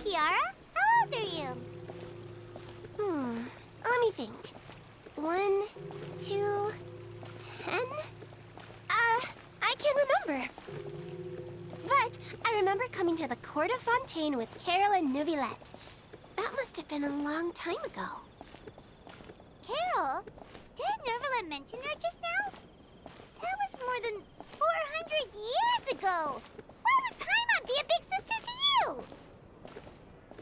Kiara? How old are you? Let me think. 1, 2, 10? I can't remember. But I remember coming to the Court of Fontaine with Carol and Neuvillette. That must have been a long time ago. Carol? Didn't Neuvillette mention her just now? That was more than 400 years ago! Why would Paimon be a big sister to you?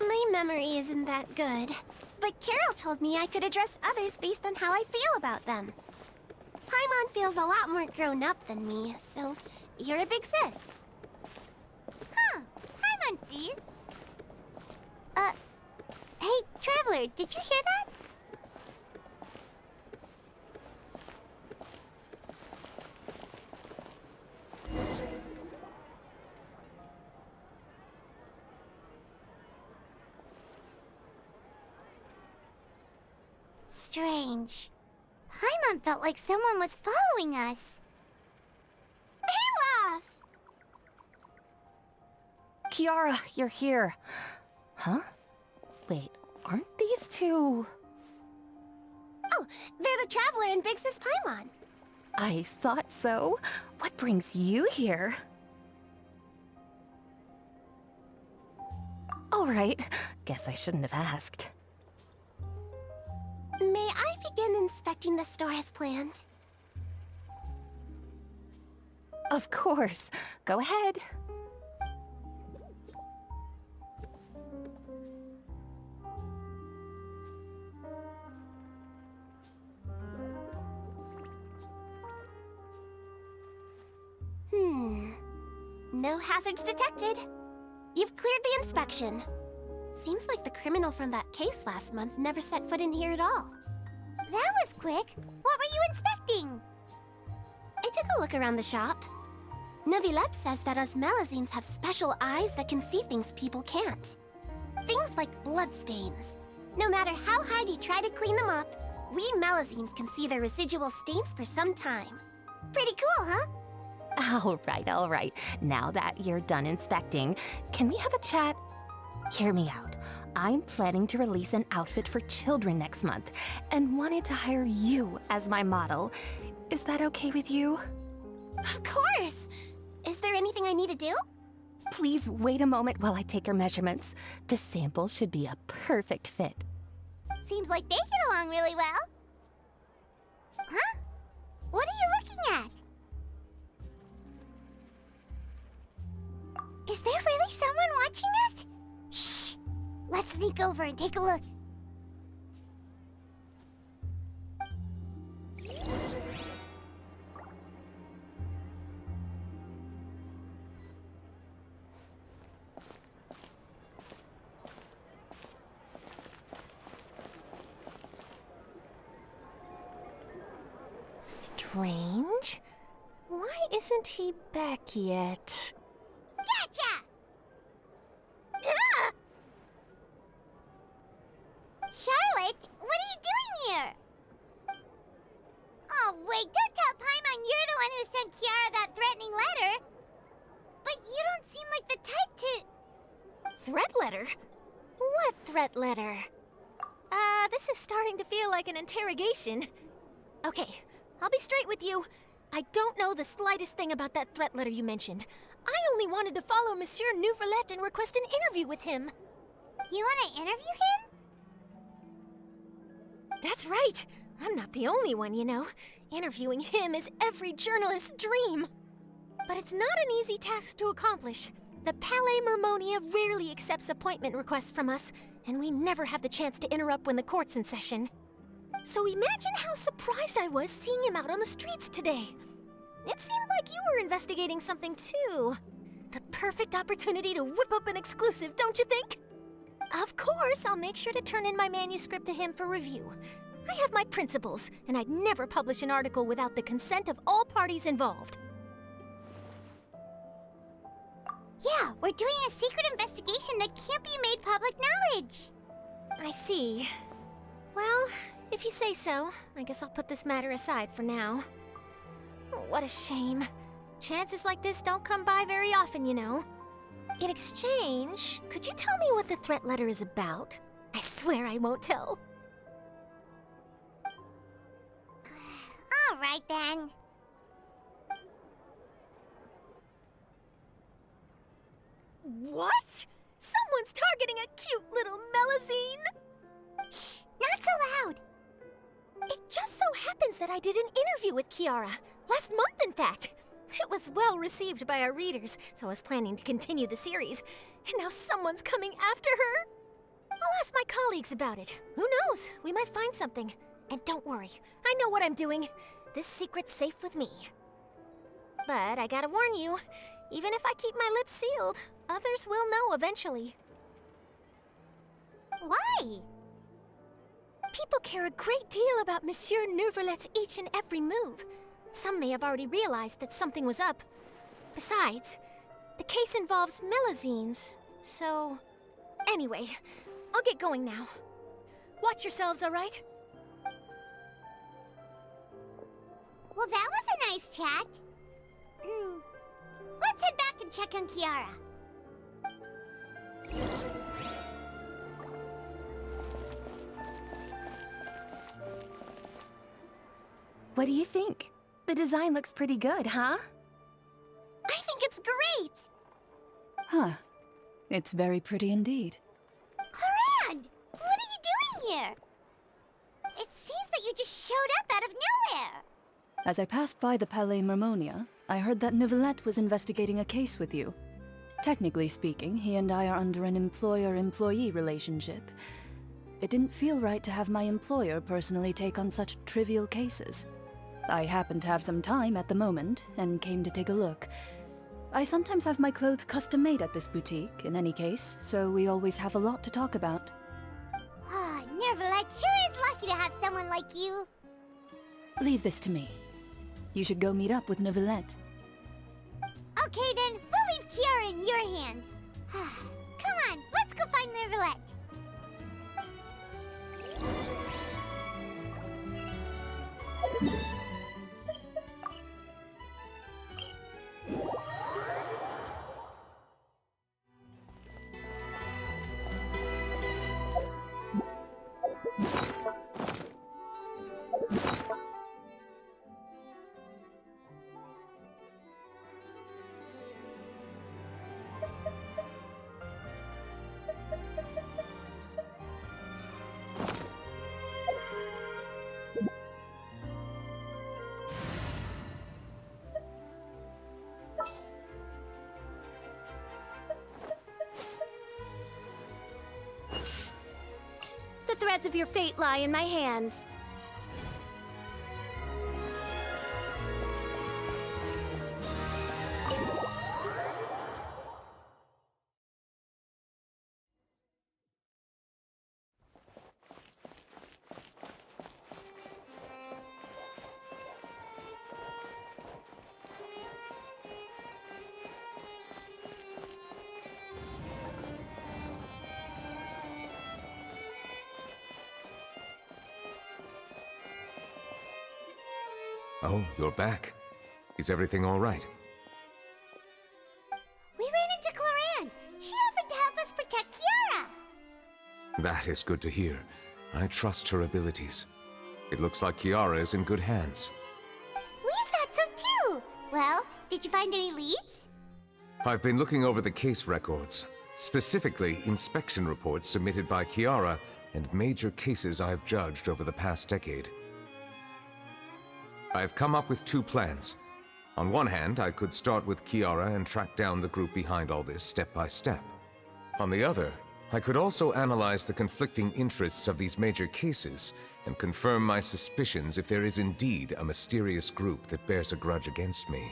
My memory isn't that good. But Carol told me I could address others based on how I feel about them. Paimon feels a lot more grown up than me, so you're a big sis. Huh. Paimon sees. Hey, Traveler, did you hear that? Strange. Paimon felt like someone was following us. Olaf! Kiara, you're here. Huh? Wait, aren't these two... Oh, they're the Traveler and Big Sis Paimon. I thought so. What brings you here? All right, guess I shouldn't have asked. May I begin inspecting the store as planned? Of course. Go ahead. No hazards detected. You've cleared the inspection. Seems like the criminal from that case last month never set foot in here at all. That was quick. What were you inspecting? I took a look around the shop. Neuvillette says that us Melazines have special eyes that can see things people can't. Things like bloodstains. No matter how hard you try to clean them up, we Melazines can see their residual stains for some time. Pretty cool, huh? All right. Now that you're done inspecting, can we have a chat? Hear me out. I'm planning to release an outfit for children next month and wanted to hire you as my model. Is that okay with you? Of course! Is there anything I need to do? Please wait a moment while I take your measurements. The sample should be a perfect fit. Seems like they get along really well. Huh? What are you looking at? Is there really someone watching us? Shh! Let's sneak over and take a look. Strange. Why isn't he back yet? Gotcha! Ah! Charlotte, what are you doing here? Oh, wait, don't tell Paimon you're the one who sent Kiara that threatening letter. But you don't seem like the type to... Threat letter? What threat letter? This is starting to feel like an interrogation. Okay, I'll be straight with you. I don't know the slightest thing about that threat letter you mentioned. I only wanted to follow Monsieur Neuvillette and request an interview with him. You want to interview him? That's right. I'm not the only one, you know. Interviewing him is every journalist's dream. But it's not an easy task to accomplish. The Palais Mermonia rarely accepts appointment requests from us, and we never have the chance to interrupt when the court's in session. So imagine how surprised I was seeing him out on the streets today. It seemed like you were investigating something too. The perfect opportunity to whip up an exclusive, don't you think? Of course, I'll make sure to turn in my manuscript to him for review. I have my principles, and I'd never publish an article without the consent of all parties involved. Yeah, we're doing a secret investigation that can't be made public knowledge. I see. Well, if you say so, I guess I'll put this matter aside for now. What a shame. Chances like this don't come by very often, you know. In exchange, could you tell me what the threat letter is about? I swear I won't tell. All right, then. What? Someone's targeting a cute little Melazine? Shh, not so loud. It just so happens that I did an interview with Kiara. Last month, in fact. It was well received by our readers, so I was planning to continue the series. And now someone's coming after her. I'll ask my colleagues about it. Who knows? We might find something. And don't worry, I know what I'm doing. This secret's safe with me. But I gotta warn you, even if I keep my lips sealed, others will know eventually. Why? People care a great deal about Monsieur Neuvillette's each and every move. Some may have already realized that something was up. Besides, the case involves Melazines, so... Anyway, I'll get going now. Watch yourselves, all right? Well, that was a nice chat. Let's head back and check on Kiara. What do you think? The design looks pretty good, huh? I think it's great! Huh. It's very pretty indeed. Clorinde! What are you doing here? It seems that you just showed up out of nowhere. As I passed by the Palais Mermonia, I heard that Neuvillette was investigating a case with you. Technically speaking, he and I are under an employer-employee relationship. It didn't feel right to have my employer personally take on such trivial cases. I happened to have some time at the moment, and came to take a look. I sometimes have my clothes custom-made at this boutique, in any case, so we always have a lot to talk about. Neuvillette sure is lucky to have someone like you. Leave this to me. You should go meet up with Neuvillette. Okay then, we'll leave Kiara in your hands. Come on, let's go find Neuvillette. The threads of your fate lie in my hands. Oh, you're back. Is everything all right? We ran into Clorinde. She offered to help us protect Kiara. That is good to hear. I trust her abilities. It looks like Kiara is in good hands. We thought so too. Well, did you find any leads? I've been looking over the case records, specifically inspection reports submitted by Kiara and major cases I've judged over the past decade. I've come up with two plans. On one hand, I could start with Kiara and track down the group behind all this step by step. On the other, I could also analyze the conflicting interests of these major cases and confirm my suspicions if there is indeed a mysterious group that bears a grudge against me.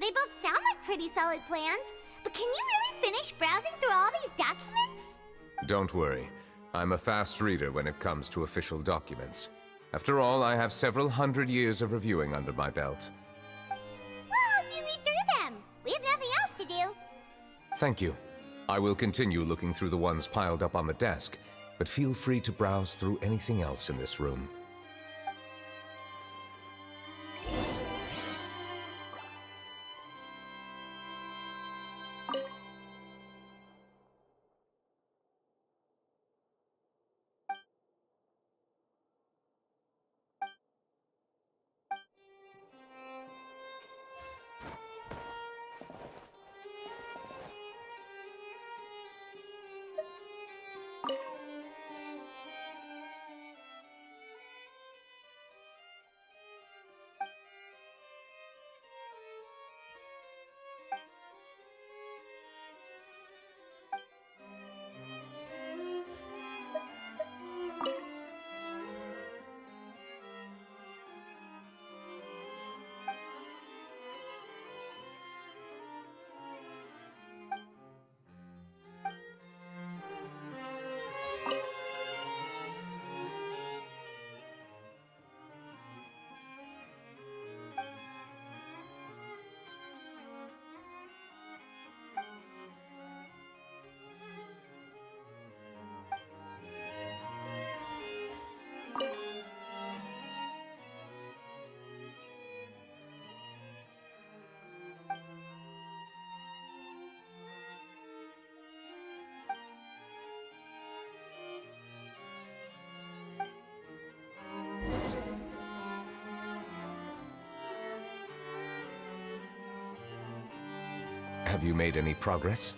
They both sound like pretty solid plans, but can you really finish browsing through all these documents? Don't worry. I'm a fast reader when it comes to official documents. After all, I have several hundred years of reviewing under my belt. We'll help you read through them. We have nothing else to do. Thank you. I will continue looking through the ones piled up on the desk, but feel free to browse through anything else in this room. Have you made any progress?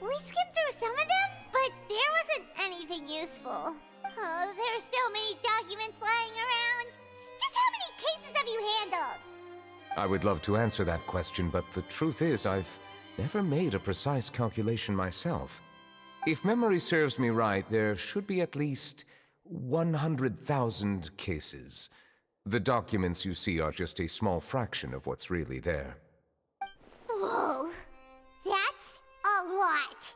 We skimmed through some of them, but there wasn't anything useful. Oh, there's so many documents lying around. Just how many cases have you handled? I would love to answer that question, but the truth is I've never made a precise calculation myself. If memory serves me right, there should be at least 100,000 cases. The documents you see are just a small fraction of what's really there. Whoa, that's a lot.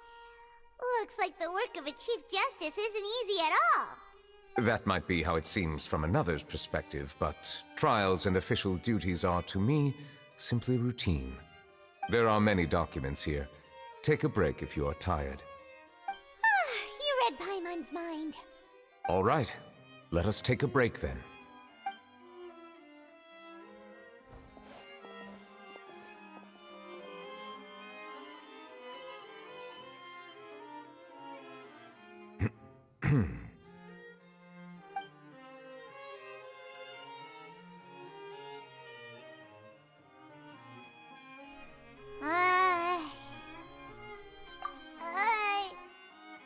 Looks like the work of a Chief Justice isn't easy at all. That might be how it seems from another's perspective, but trials and official duties are, to me, simply routine. There are many documents here. Take a break if you are tired. You read Paimon's mind. All right, let us take a break then.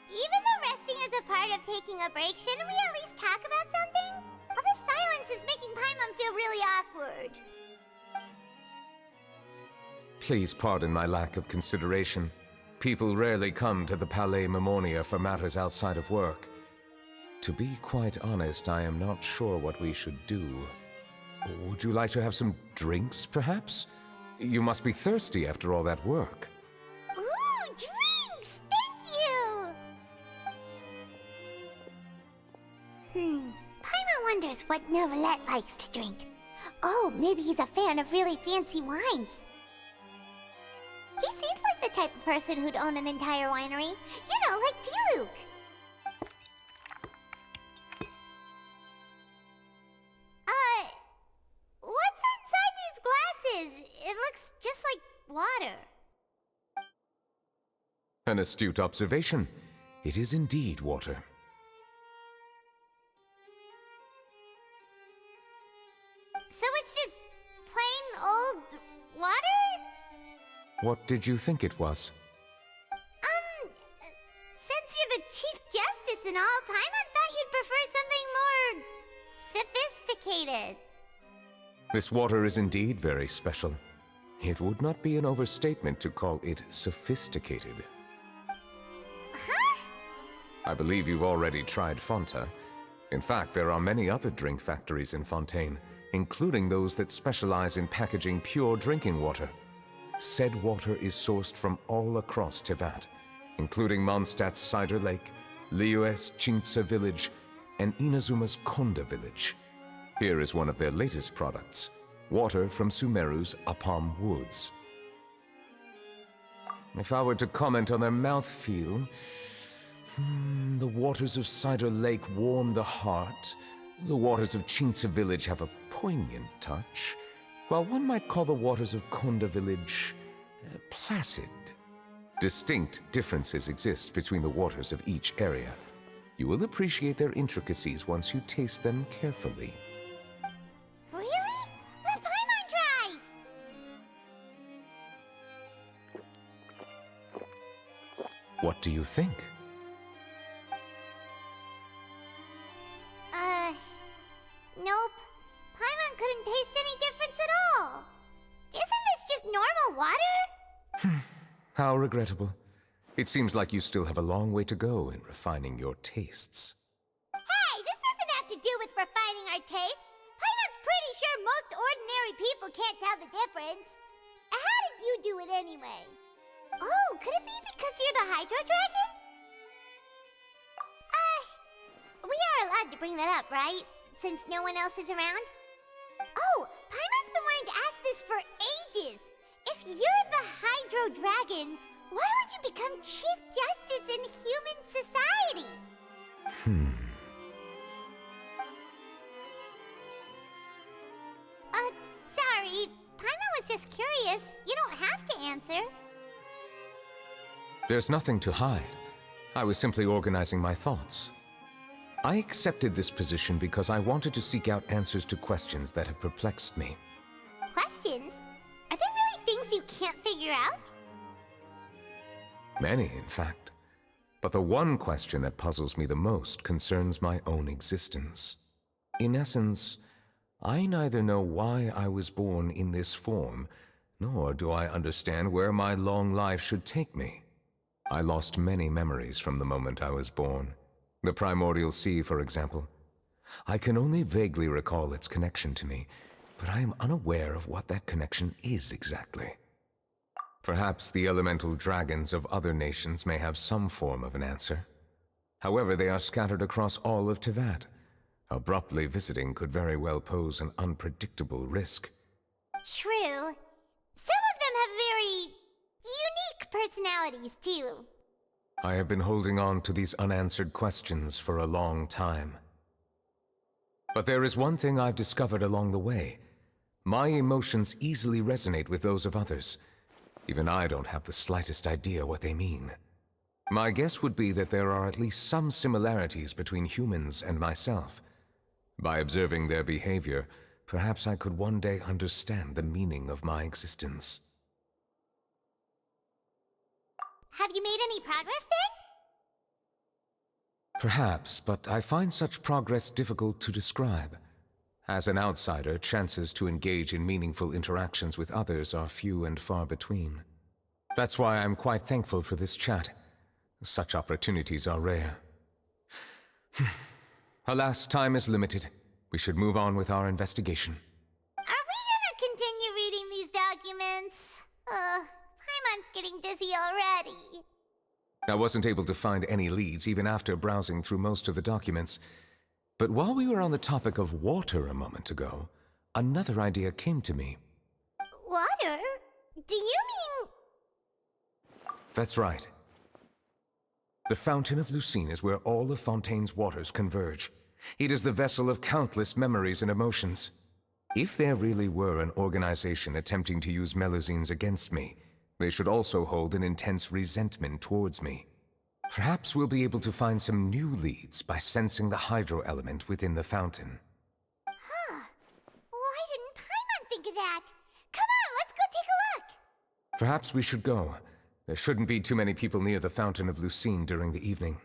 Even though resting is a part of taking a break, shouldn't we at least talk about something? All this silence is making Paimon feel really awkward. Please pardon my lack of consideration. People rarely come to the Palais Mermonia for matters outside of work. To be quite honest, I am not sure what we should do. Would you like to have some drinks, perhaps? You must be thirsty after all that work. Ooh, drinks! Thank you! Paimon wonders what Neuvillette likes to drink. Oh, maybe he's a fan of really fancy wines. He seems like the type of person who'd own an entire winery. You know, like Diluc. What's inside these glasses? It looks just like water. An astute observation. It is indeed water. So it's just plain old water? What did you think it was? Since you're the Chief Justice and all, Paimon thought you'd prefer something more sophisticated. This water is indeed very special. It would not be an overstatement to call it sophisticated. Huh? I believe you've already tried Fonta. In fact, there are many other drink factories in Fontaine, including those that specialize in packaging pure drinking water. Said water is sourced from all across Teyvat, including Mondstadt's Cider Lake, Liyue's Chintsa village, and Inazuma's Konda village. Here is one of their latest products, water from Sumeru's Apam Woods. If I were to comment on their mouthfeel, the waters of Cider Lake warm the heart, the waters of Chintsa village have a poignant touch, while one might call the waters of Konda village placid. Distinct differences exist between the waters of each area. You will appreciate their intricacies once you taste them carefully. Really? Let Paimon try! What do you think? Nope. Paimon couldn't taste any difference at all. Isn't this just normal water? How regrettable. It seems like you still have a long way to go in refining your tastes. Hey, this doesn't have to do with refining our taste. Paimon's pretty sure most ordinary people can't tell the difference. How did you do it anyway? Oh, could it be because you're the Hydro Dragon? We are allowed to bring that up, right? Since no one else is around? Oh, Paimon's been wanting to ask this for ages. If you're the Hydro Dragon, why would you become Chief Justice in human society? Sorry. Paimon was just curious. You don't have to answer. There's nothing to hide. I was simply organizing my thoughts. I accepted this position because I wanted to seek out answers to questions that have perplexed me. Questions? Are there really things you can't figure out? Many, in fact. But the one question that puzzles me the most concerns my own existence. In essence, I neither know why I was born in this form, nor do I understand where my long life should take me. I lost many memories from the moment I was born. The primordial sea, for example. I can only vaguely recall its connection to me, but I am unaware of what that connection is exactly. Perhaps the elemental dragons of other nations may have some form of an answer. However, they are scattered across all of Teyvat. Abruptly visiting could very well pose an unpredictable risk. True. Some of them have very unique personalities, too. I have been holding on to these unanswered questions for a long time. But there is one thing I've discovered along the way. My emotions easily resonate with those of others. Even I don't have the slightest idea what they mean. My guess would be that there are at least some similarities between humans and myself. By observing their behavior, perhaps I could one day understand the meaning of my existence. Have you made any progress then? Perhaps, but I find such progress difficult to describe. As an outsider, chances to engage in meaningful interactions with others are few and far between. That's why I'm quite thankful for this chat. Such opportunities are rare. Alas, time is limited. We should move on with our investigation. Are we gonna continue reading these documents? Paimon's getting dizzy already. I wasn't able to find any leads even after browsing through most of the documents. But while we were on the topic of water a moment ago, another idea came to me. Water? Do you mean... That's right. The Fountain of Lucine is where all of Fontaine's waters converge. It is the vessel of countless memories and emotions. If there really were an organization attempting to use Melusines against me, they should also hold an intense resentment towards me. Perhaps we'll be able to find some new leads by sensing the hydro element within the fountain. Huh. Why didn't Paimon think of that? Come on, let's go take a look! Perhaps we should go. There shouldn't be too many people near the Fountain of Lucine during the evening.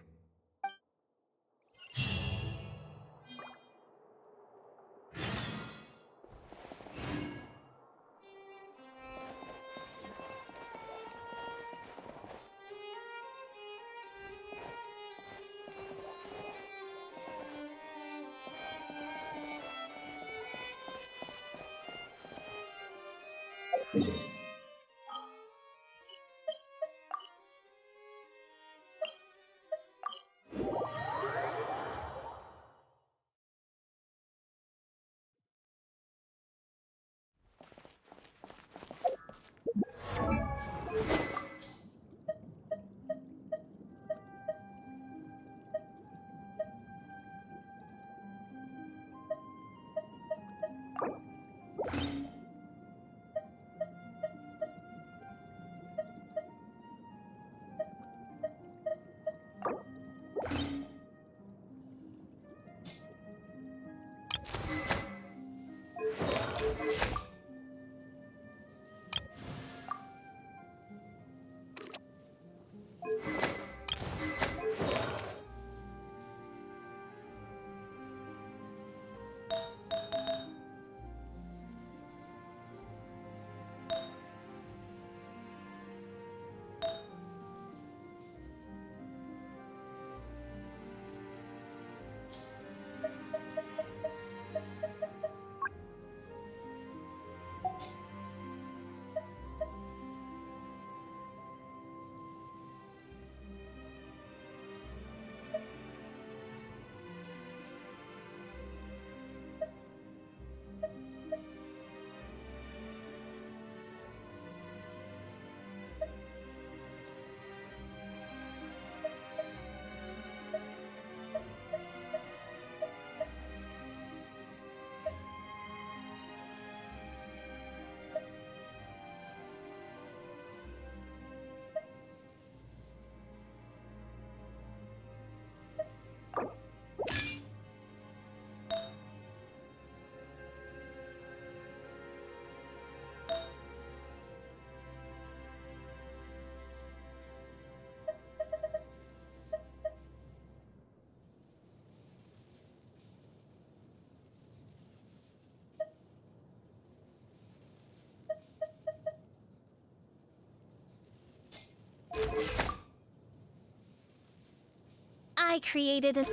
I created an...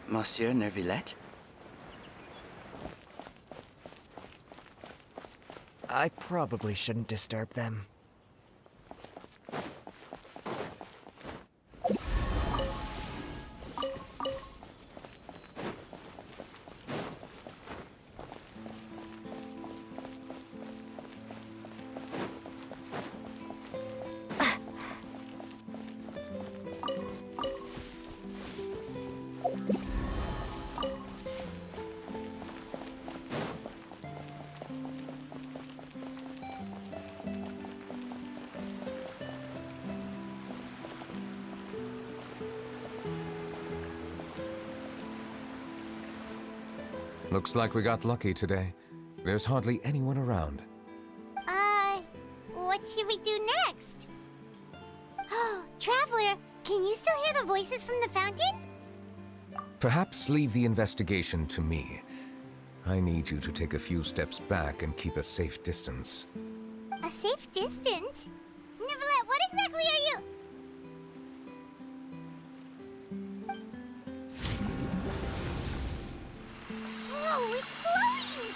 Monsieur Neuvillette? I probably shouldn't disturb them. Looks like we got lucky today. There's hardly anyone around. What should we do next? Oh, Traveler, can you still hear the voices from the fountain? Perhaps leave the investigation to me. I need you to take a few steps back and keep a safe distance. A safe distance? Neuvillette, what exactly are you? Whoa, it's glowing!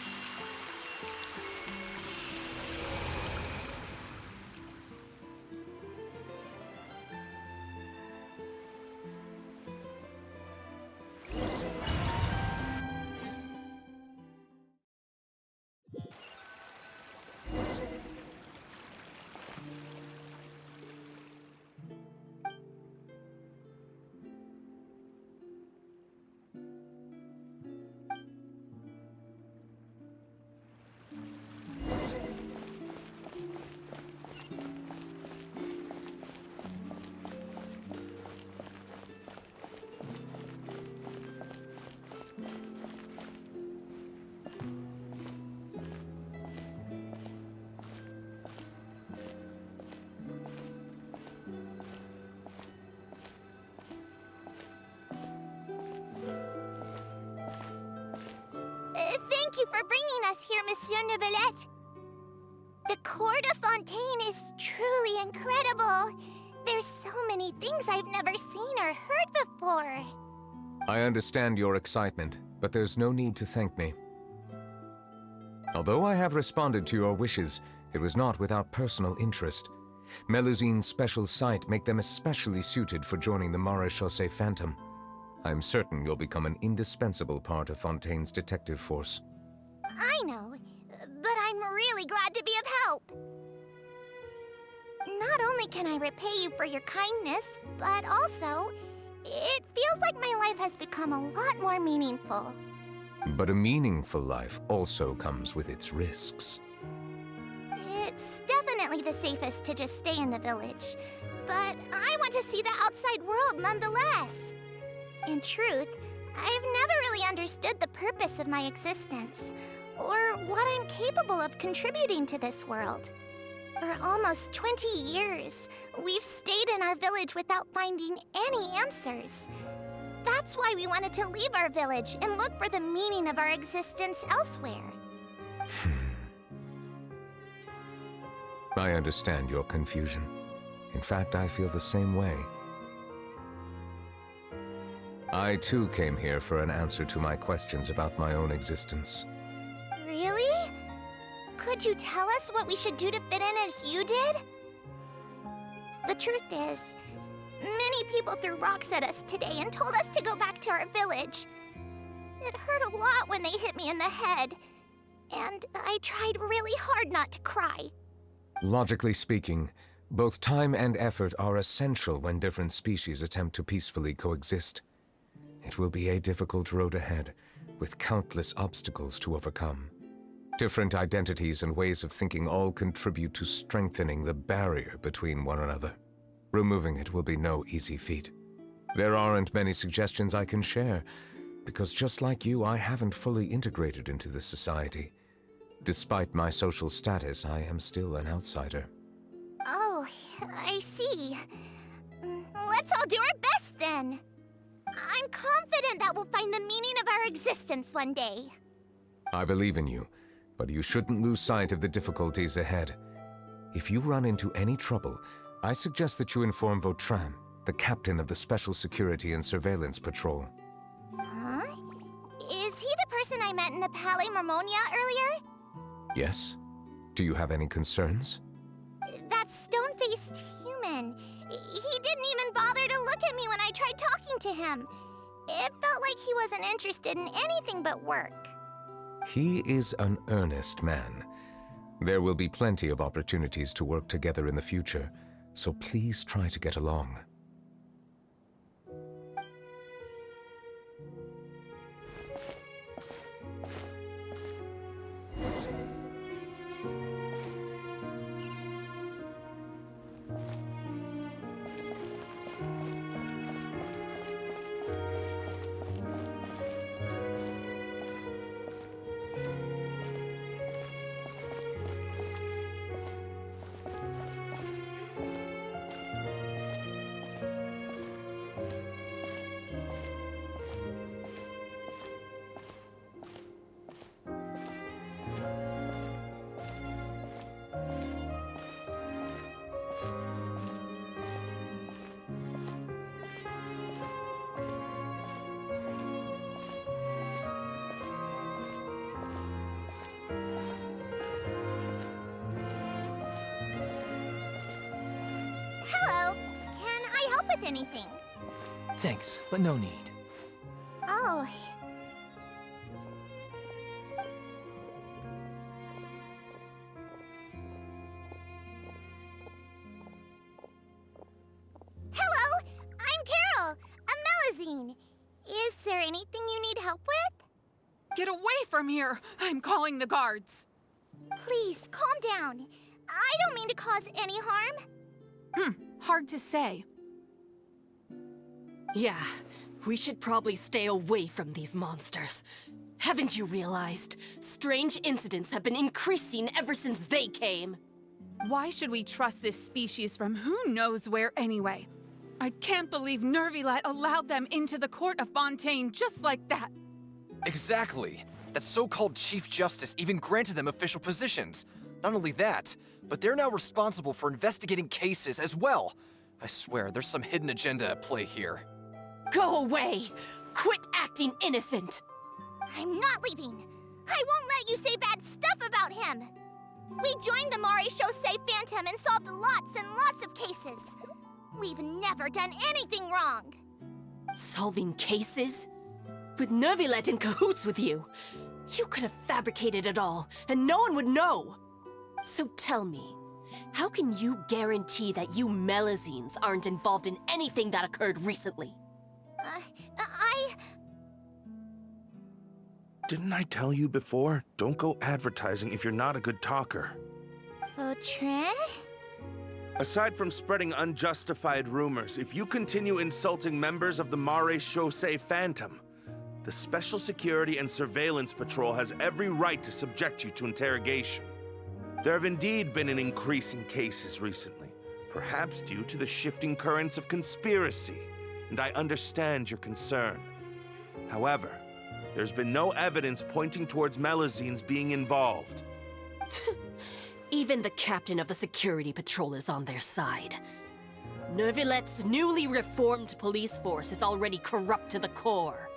Thank you for bringing us here, Monsieur Neuvillette. The Court of Fontaine is truly incredible. There's so many things I've never seen or heard before. I understand your excitement, but there's no need to thank me. Although I have responded to your wishes, it was not without personal interest. Melusine's special sight make them especially suited for joining the Maréchaussée Phantom. I'm certain you'll become an indispensable part of Fontaine's detective force. I know, but I'm really glad to be of help. Not only can I repay you for your kindness, but also, it feels like my life has become a lot more meaningful. But a meaningful life also comes with its risks. It's definitely the safest to just stay in the village, but I want to see the outside world nonetheless. In truth, I've never really understood the purpose of my existence, or what I'm capable of contributing to this world. For almost 20 years, we've stayed in our village without finding any answers. That's why we wanted to leave our village and look for the meaning of our existence elsewhere. I understand your confusion. In fact, I feel the same way. I too came here for an answer to my questions about my own existence. Really? Could you tell us what we should do to fit in as you did? The truth is, many people threw rocks at us today and told us to go back to our village. It hurt a lot when they hit me in the head, and I tried really hard not to cry. Logically speaking, both time and effort are essential when different species attempt to peacefully coexist. It will be a difficult road ahead, with countless obstacles to overcome. Different identities and ways of thinking all contribute to strengthening the barrier between one another. Removing it will be no easy feat. There aren't many suggestions I can share, because just like you, I haven't fully integrated into this society. Despite my social status, I am still an outsider. Oh, I see. Let's all do our best then. I'm confident that we'll find the meaning of our existence one day. I believe in you, But you shouldn't lose sight of the difficulties ahead. If you run into any trouble, I suggest that you inform Vautrin, the captain of the Special Security and Surveillance Patrol. Huh? Is he the person I met in the Palais Marmonia earlier? Yes? Do you have any concerns? That stone-faced human. He didn't even bother to look at me when I tried talking to him. It felt like he wasn't interested in anything but work. He is an earnest man. There will be plenty of opportunities to work together in the future, so please try to get along. Hello. Can I help with anything? Thanks, but no need. Oh. Hello, I'm Carol, a Melazine. Is there anything you need help with? Get away from here! I'm calling the guards. Please, calm down. I don't mean to cause any harm. Hard to say. Yeah, we should probably stay away from these monsters. Haven't you realized? Strange incidents have been increasing ever since they came. Why should we trust this species from who knows where anyway? I can't believe Neuvillette allowed them into the court of Fontaine just like that. Exactly. That so-called Chief Justice even granted them official positions. Not only that, but they're now responsible for investigating cases as well. I swear, there's some hidden agenda at play here. Go away! Quit acting innocent! I'm not leaving. I won't let you say bad stuff about him. We joined the Mare Chaussee Phantom and solved lots and lots of cases. We've never done anything wrong. Solving cases? With Neuvillette in cahoots with you. You could have fabricated it all, and no one would know. So tell me, how can you guarantee that you Melazines aren't involved in anything that occurred recently? Didn't I tell you before? Don't go advertising if you're not a good talker. Vautrin? Aside from spreading unjustified rumors, if you continue insulting members of the Mare Chaussee Phantom, the Special Security and Surveillance Patrol has every right to subject you to interrogation. There have indeed been an increase in cases recently, perhaps due to the shifting currents of conspiracy, and I understand your concern. However, there's been no evidence pointing towards Melazines being involved. Even the captain of the security patrol is on their side. Neuvillette's newly reformed police force is already corrupt to the core.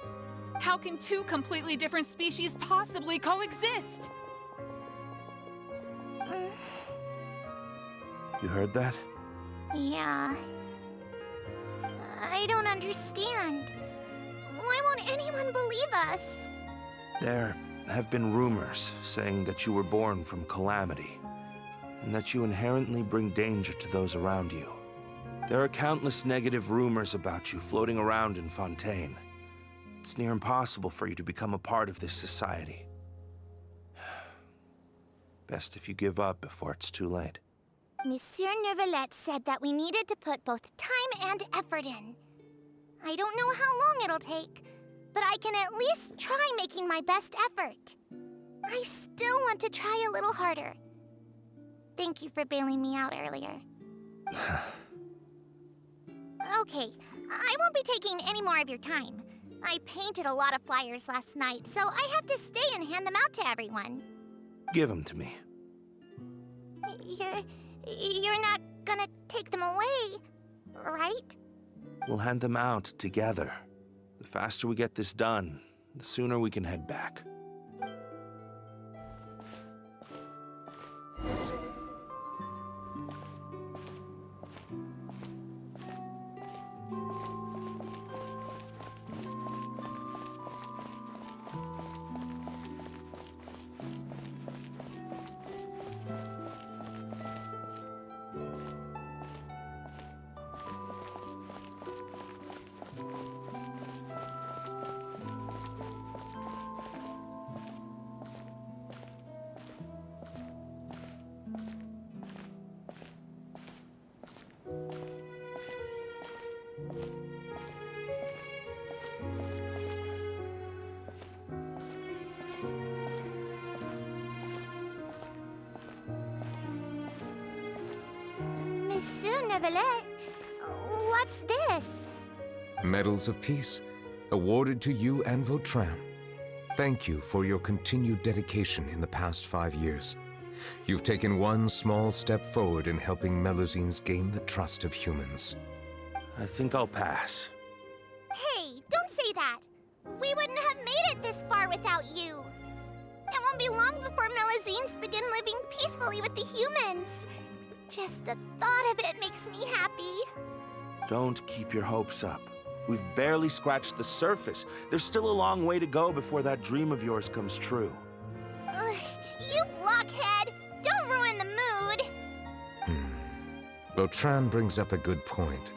How can two completely different species possibly coexist? You heard that? Yeah. I don't understand. Why won't anyone believe us? There have been rumors saying that you were born from calamity, and that you inherently bring danger to those around you. There are countless negative rumors about you floating around in Fontaine. It's near impossible for you to become a part of this society. Best if you give up before it's too late. Monsieur Neuvillette said that we needed to put both time and effort in. I don't know how long it'll take, but I can at least try making my best effort. I still want to try a little harder. Thank you for bailing me out earlier. Okay, I won't be taking any more of your time. I painted a lot of flyers last night, so I have to stay and hand them out to everyone. Give them to me. You're not gonna take them away, right? We'll hand them out together. The faster we get this done, the sooner we can head back. Monsieur Neuvillette, what's this? Medals of Peace, awarded to you and Vautrin. Thank you for your continued dedication in the past 5 years. You've taken one small step forward in helping Melusines gain the trust of humans. I think I'll pass. Hey, don't say that. We wouldn't have made it this far without you. It won't be long before Melusines begin living peacefully with the humans. Just the thought of it makes me happy. Don't keep your hopes up. We've barely scratched the surface. There's still a long way to go before that dream of yours comes true. Ugh, you blockhead! Don't ruin the mood! Vautrin brings up a good point.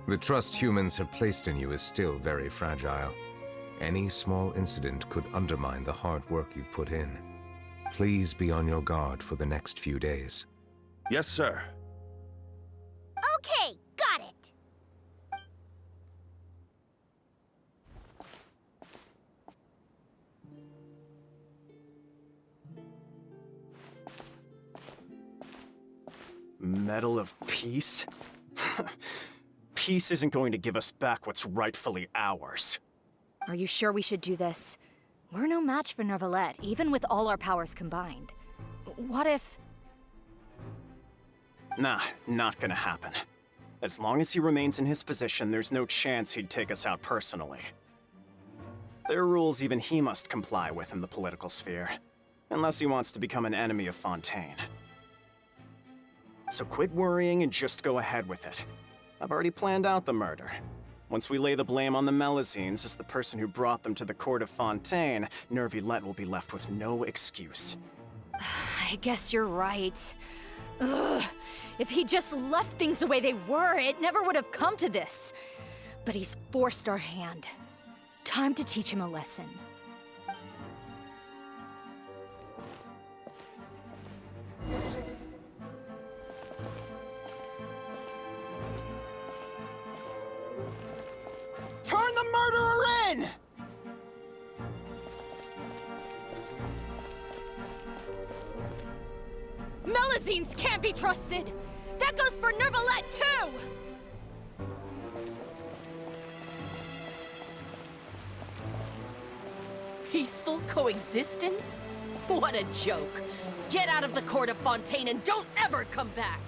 The trust humans have placed in you is still very fragile. Any small incident could undermine the hard work you've put in. Please be on your guard for the next few days. Yes, sir. Okay, got it. Medal of Peace? Peace isn't going to give us back what's rightfully ours. Are you sure we should do this? We're no match for Neuvillette, even with all our powers combined. What if... Nah, not gonna happen. As long as he remains in his position, there's no chance he'd take us out personally. There are rules even he must comply with in the political sphere, unless he wants to become an enemy of Fontaine. So quit worrying and just go ahead with it. I've already planned out the murder. Once we lay the blame on the Melusines as the person who brought them to the court of Fontaine, Neuvillette will be left with no excuse. I guess you're right. Ugh. If he just left things the way they were, it never would have come to this. But he's forced our hand. Time to teach him a lesson. Turn the murderer in! Melusines can't be trusted! That goes for Neuvillette, too! Peaceful coexistence? What a joke. Get out of the court of Fontaine and don't ever come back!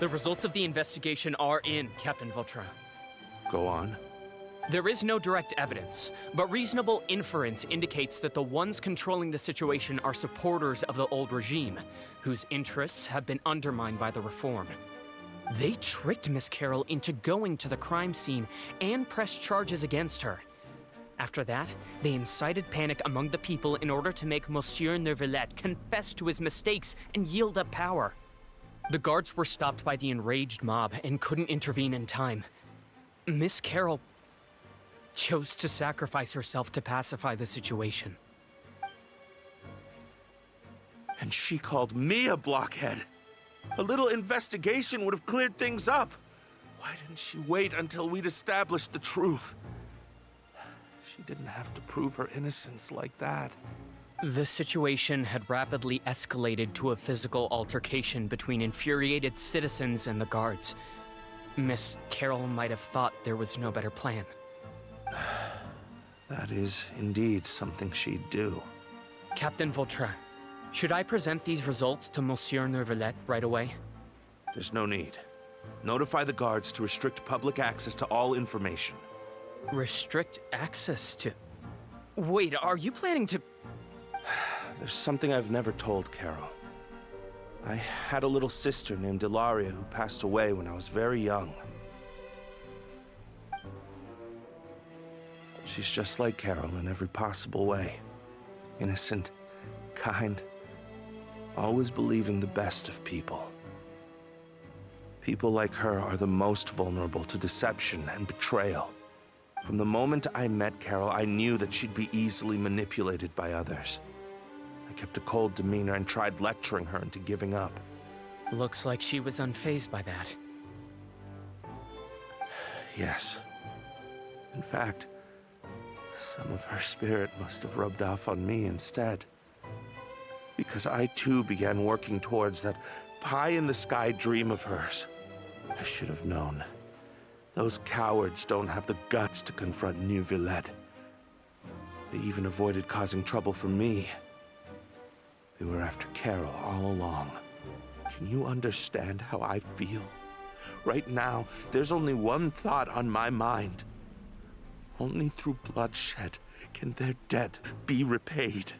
The results of the investigation are in, Captain Vautrin. Go on. There is no direct evidence, but reasonable inference indicates that the ones controlling the situation are supporters of the old regime, whose interests have been undermined by the reform. They tricked Miss Carroll into going to the crime scene and pressed charges against her. After that, they incited panic among the people in order to make Monsieur Neuvillette confess to his mistakes and yield up power. The guards were stopped by the enraged mob and couldn't intervene in time. Miss Carroll chose to sacrifice herself to pacify the situation. And she called me a blockhead. A little investigation would have cleared things up. Why didn't she wait until we'd established the truth? She didn't have to prove her innocence like that. The situation had rapidly escalated to a physical altercation between infuriated citizens and the guards. Miss Carroll might have thought there was no better plan. That is indeed something she'd do. Captain Vautrin, should I present these results to Monsieur Neuvillette right away? There's no need. Notify the guards to restrict public access to all information. Restrict access to... Wait, are you planning to... There's something I've never told Carol. I had a little sister named Ilaria who passed away when I was very young. She's just like Carol in every possible way. Innocent, kind, always believing the best of people. People like her are the most vulnerable to deception and betrayal. From the moment I met Carol, I knew that she'd be easily manipulated by others. I kept a cold demeanor and tried lecturing her into giving up. Looks like she was unfazed by that. Yes. In fact, some of her spirit must have rubbed off on me instead. Because I too began working towards that pie-in-the-sky dream of hers. I should have known. Those cowards don't have the guts to confront Neuvillette. They even avoided causing trouble for me. They were after Carol all along. Can you understand how I feel? Right now, there's only one thought on my mind. Only through bloodshed can their debt be repaid.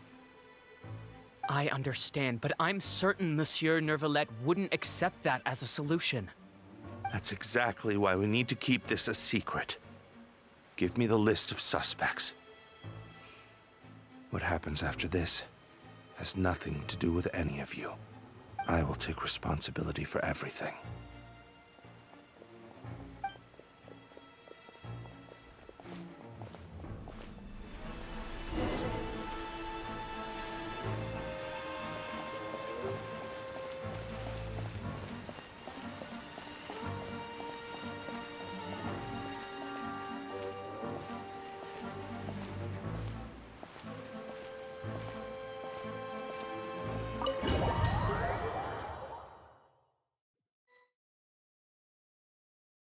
I understand, but I'm certain Monsieur Neuvillette wouldn't accept that as a solution. That's exactly why we need to keep this a secret. Give me the list of suspects. What happens after this has nothing to do with any of you. I will take responsibility for everything.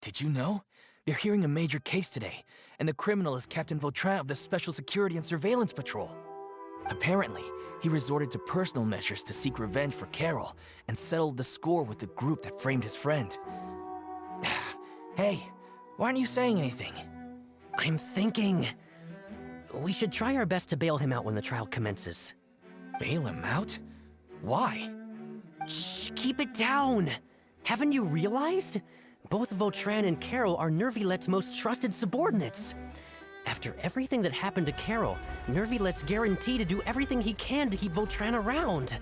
Did you know? They're hearing a major case today, and the criminal is Captain Vautrin of the Special Security and Surveillance Patrol. Apparently, he resorted to personal measures to seek revenge for Carol and settled the score with the group that framed his friend. Hey, why aren't you saying anything? I'm thinking... we should try our best to bail him out when the trial commences. Bail him out? Why? Shh, keep it down! Haven't you realized? Both Vautrin and Carol are Neuvillette's most trusted subordinates. After everything that happened to Carol, Neuvillette's guaranteed to do everything he can to keep Vautrin around.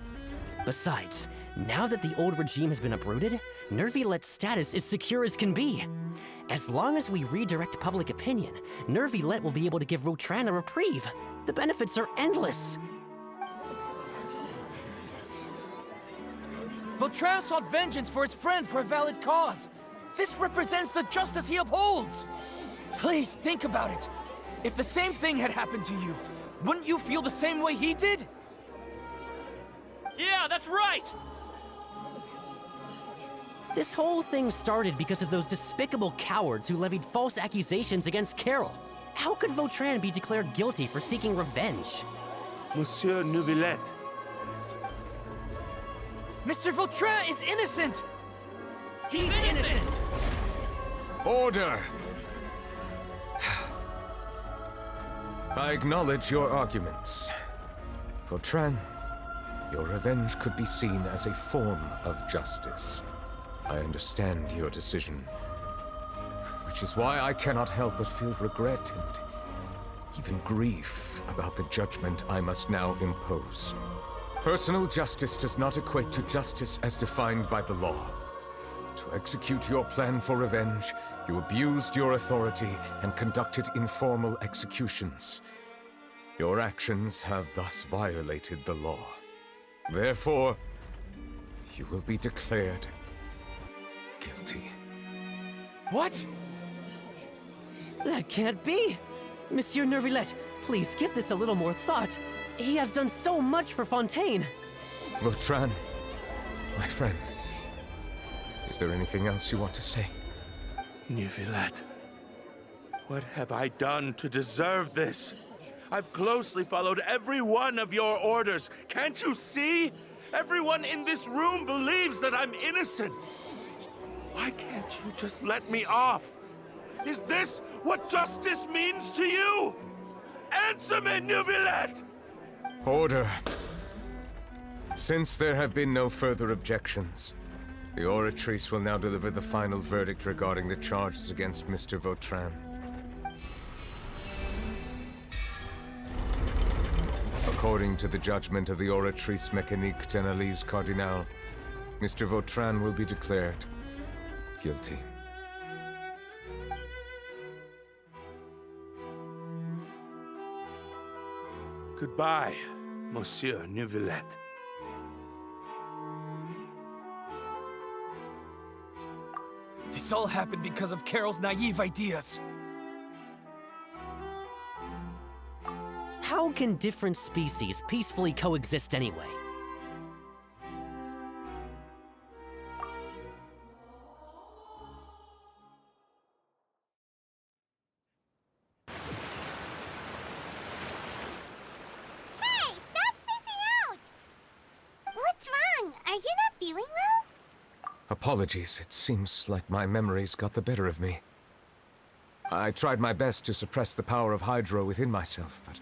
Besides, now that the old regime has been uprooted, Neuvillette's status is secure as can be. As long as we redirect public opinion, Neuvillette will be able to give Vautrin a reprieve. The benefits are endless. Vautrin sought vengeance for his friend for a valid cause. This represents the justice he upholds! Please, think about it. If the same thing had happened to you, wouldn't you feel the same way he did? Yeah, that's right! This whole thing started because of those despicable cowards who levied false accusations against Carol. How could Vautrin be declared guilty for seeking revenge? Monsieur Neuvillette. Mr. Vautrin is innocent! He's innocent! Order! I acknowledge your arguments. Vautrin, your revenge could be seen as a form of justice. I understand your decision, which is why I cannot help but feel regret and even grief about the judgment I must now impose. Personal justice does not equate to justice as defined by the law. To execute your plan for revenge, you abused your authority and conducted informal executions. Your actions have thus violated the law. Therefore, you will be declared guilty. What? That can't be! Monsieur Neuvillette, please give this a little more thought. He has done so much for Fontaine. Vautrin, my friend. Is there anything else you want to say? Neuvillette, what have I done to deserve this? I've closely followed every one of your orders. Can't you see? Everyone in this room believes that I'm innocent. Why can't you just let me off? Is this what justice means to you? Answer me, Neuvillette! Order. Since there have been no further objections, the Oratrice will now deliver the final verdict regarding the charges against Mr. Vautrin. According to the judgment of the Oratrice Mécanique d'Analyse Cardinal, Mr. Vautrin will be declared guilty. Goodbye, Monsieur Neuvillette. This all happened because of Carol's naive ideas. How can different species peacefully coexist anyway? Hey, stop spacing out! What's wrong? Are you not feeling well? Apologies, it seems like my memories got the better of me. I tried my best to suppress the power of Hydro within myself, but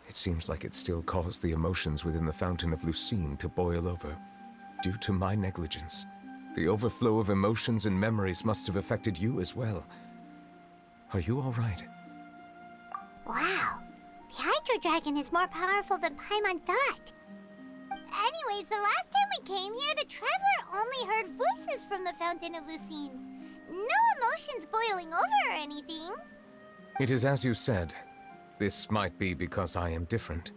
it seems like it still caused the emotions within the Fountain of Lucine to boil over. Due to my negligence, the overflow of emotions and memories must have affected you as well. Are you all right? Wow. The Hydro Dragon is more powerful than Paimon thought. Anyways, the last time we came here, the Traveler only heard voices from the Fountain of Lucine. No emotions boiling over or anything. It is as you said. This might be because I am different.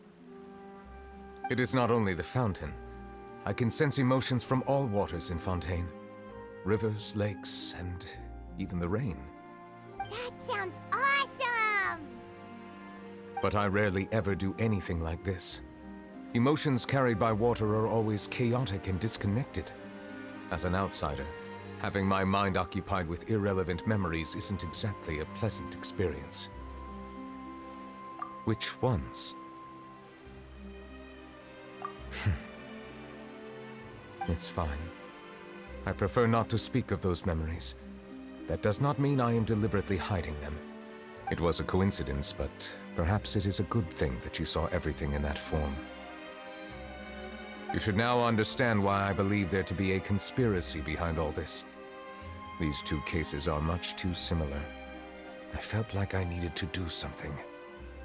It is not only the fountain. I can sense emotions from all waters in Fontaine. Rivers, lakes, and even the rain. That sounds awesome! But I rarely ever do anything like this. Emotions carried by water are always chaotic and disconnected. As an outsider, having my mind occupied with irrelevant memories isn't exactly a pleasant experience. Which ones? It's fine. I prefer not to speak of those memories. That does not mean I am deliberately hiding them. It was a coincidence, but perhaps it is a good thing that you saw everything in that form. You should now understand why I believe there to be a conspiracy behind all this. These two cases are much too similar. I felt like I needed to do something.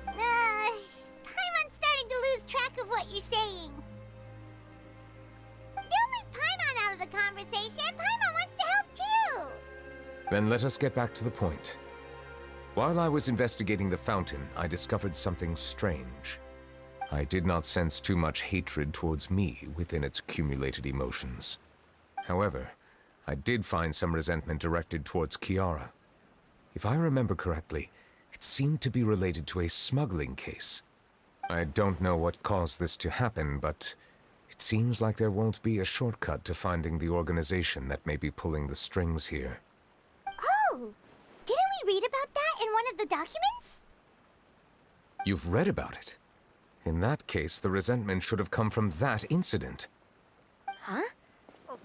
Paimon's starting to lose track of what you're saying. Don't leave Paimon out of the conversation. Paimon wants to help too. Then let us get back to the point. While I was investigating the fountain, I discovered something strange. I did not sense too much hatred towards me within its accumulated emotions. However, I did find some resentment directed towards Kiara. If I remember correctly, it seemed to be related to a smuggling case. I don't know what caused this to happen, but it seems like there won't be a shortcut to finding the organization that may be pulling the strings here. Oh! Didn't we read about that in one of the documents? You've read about it? In that case, the resentment should have come from that incident. Huh?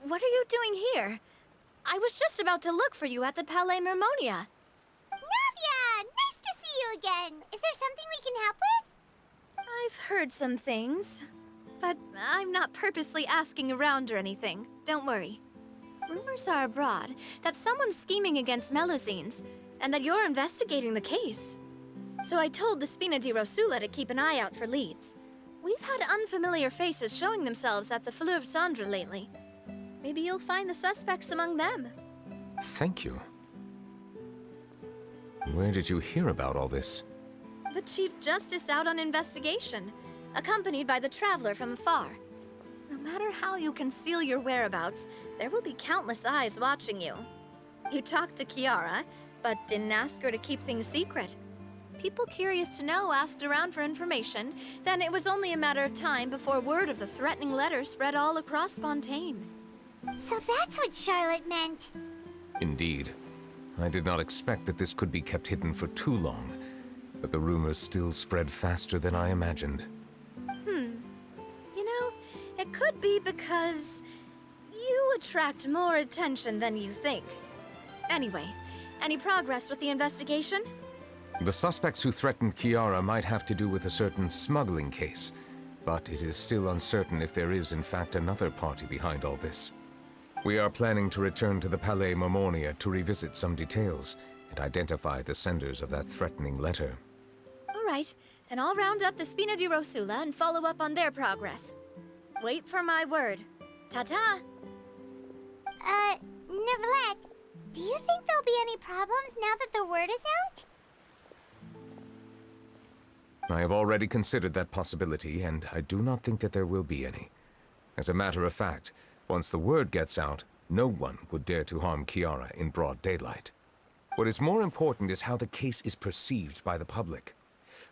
What are you doing here? I was just about to look for you at the Palais Mermonia. Navia! Nice to see you again! Is there something we can help with? I've heard some things, but I'm not purposely asking around or anything. Don't worry. Rumors are abroad that someone's scheming against Melusines, and that you're investigating the case. So I told the Spina di Rosula to keep an eye out for leads. We've had unfamiliar faces showing themselves at the Fleuve Cendre lately. Maybe you'll find the suspects among them. Thank you. Where did you hear about all this? The Chief Justice out on investigation, accompanied by the Traveler from afar. No matter how you conceal your whereabouts, there will be countless eyes watching you. You talked to Kiara, but didn't ask her to keep things secret. People curious to know asked around for information, then it was only a matter of time before word of the threatening letter spread all across Fontaine. So that's what Charlotte meant. Indeed. I did not expect that this could be kept hidden for too long, but the rumors still spread faster than I imagined. You know, it could be because you attract more attention than you think. Anyway, any progress with the investigation? The suspects who threatened Kiara might have to do with a certain smuggling case, but it is still uncertain if there is in fact another party behind all this. We are planning to return to the Palais Mermonia to revisit some details and identify the senders of that threatening letter. All right, then I'll round up the Spina di Rosula and follow up on their progress. Wait for my word. Ta-ta! Neuvillette, do you think there'll be any problems now that the word is out? I have already considered that possibility, and I do not think that there will be any. As a matter of fact, once the word gets out, no one would dare to harm Kiara in broad daylight. What is more important is how the case is perceived by the public.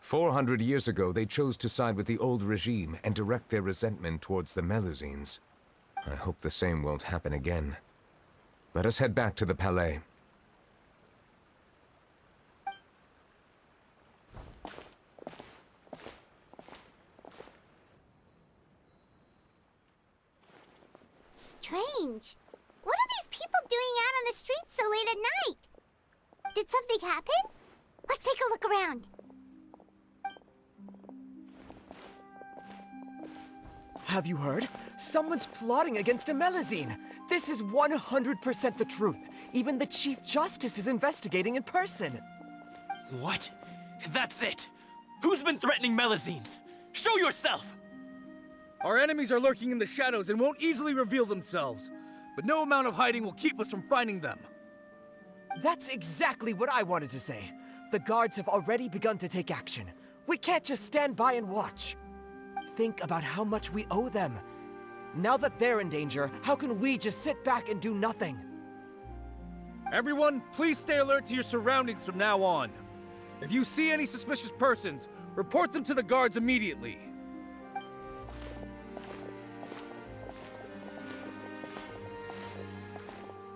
400 years ago, they chose to side with the old regime and direct their resentment towards the Melusines. I hope the same won't happen again. Let us head back to the Palais. Strange. What are these people doing out on the streets so late at night? Did something happen? Let's take a look around. Have you heard? Someone's plotting against a Melusine. This is 100% the truth. Even the Chief Justice is investigating in person. What? That's it! Who's been threatening Melusines? Show yourself! Our enemies are lurking in the shadows and won't easily reveal themselves. But no amount of hiding will keep us from finding them. That's exactly what I wanted to say. The guards have already begun to take action. We can't just stand by and watch. Think about how much we owe them. Now that they're in danger, how can we just sit back and do nothing? Everyone, please stay alert to your surroundings from now on. If you see any suspicious persons, report them to the guards immediately.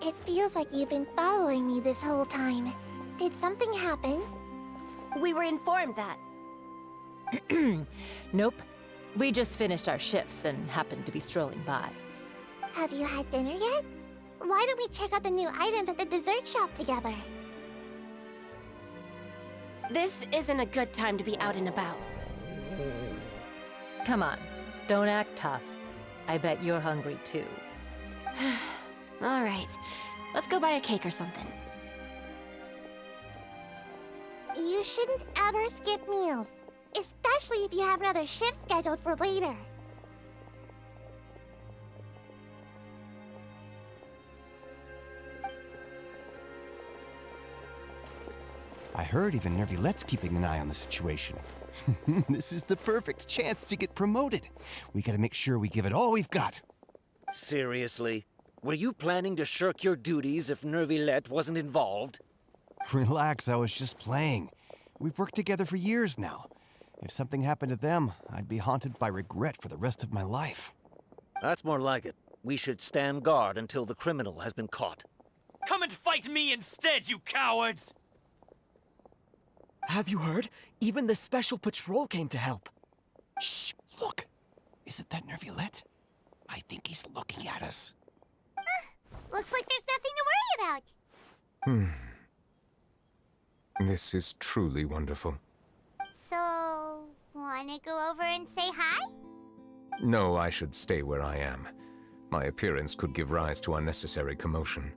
It feels like you've been following me this whole time. Did something happen? We were informed that. Nope. We just finished our shifts and happened to be strolling by. Have you had dinner yet? Why don't we check out the new items at the dessert shop together? This isn't a good time to be out and about. Come on, don't act tough. I bet you're hungry too. All right, let's go buy a cake or something. You shouldn't ever skip meals, especially if you have another shift scheduled for later. I heard even Neuvillette's keeping an eye on the situation. This is the perfect chance to get promoted. We gotta make sure we give it all we've got. Seriously? Were you planning to shirk your duties if Neuvillette wasn't involved? Relax, I was just playing. We've worked together for years now. If something happened to them, I'd be haunted by regret for the rest of my life. That's more like it. We should stand guard until the criminal has been caught. Come and fight me instead, you cowards! Have you heard? Even the Special Patrol came to help. Shh, look. Isn't that Neuvillette? I think he's looking at us. Looks like there's nothing to worry about. This is truly wonderful. So, wanna go over and say hi? No, I should stay where I am. My appearance could give rise to unnecessary commotion.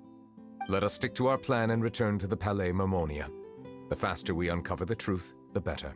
Let us stick to our plan and return to the Palais Mermonia. The faster we uncover the truth, the better.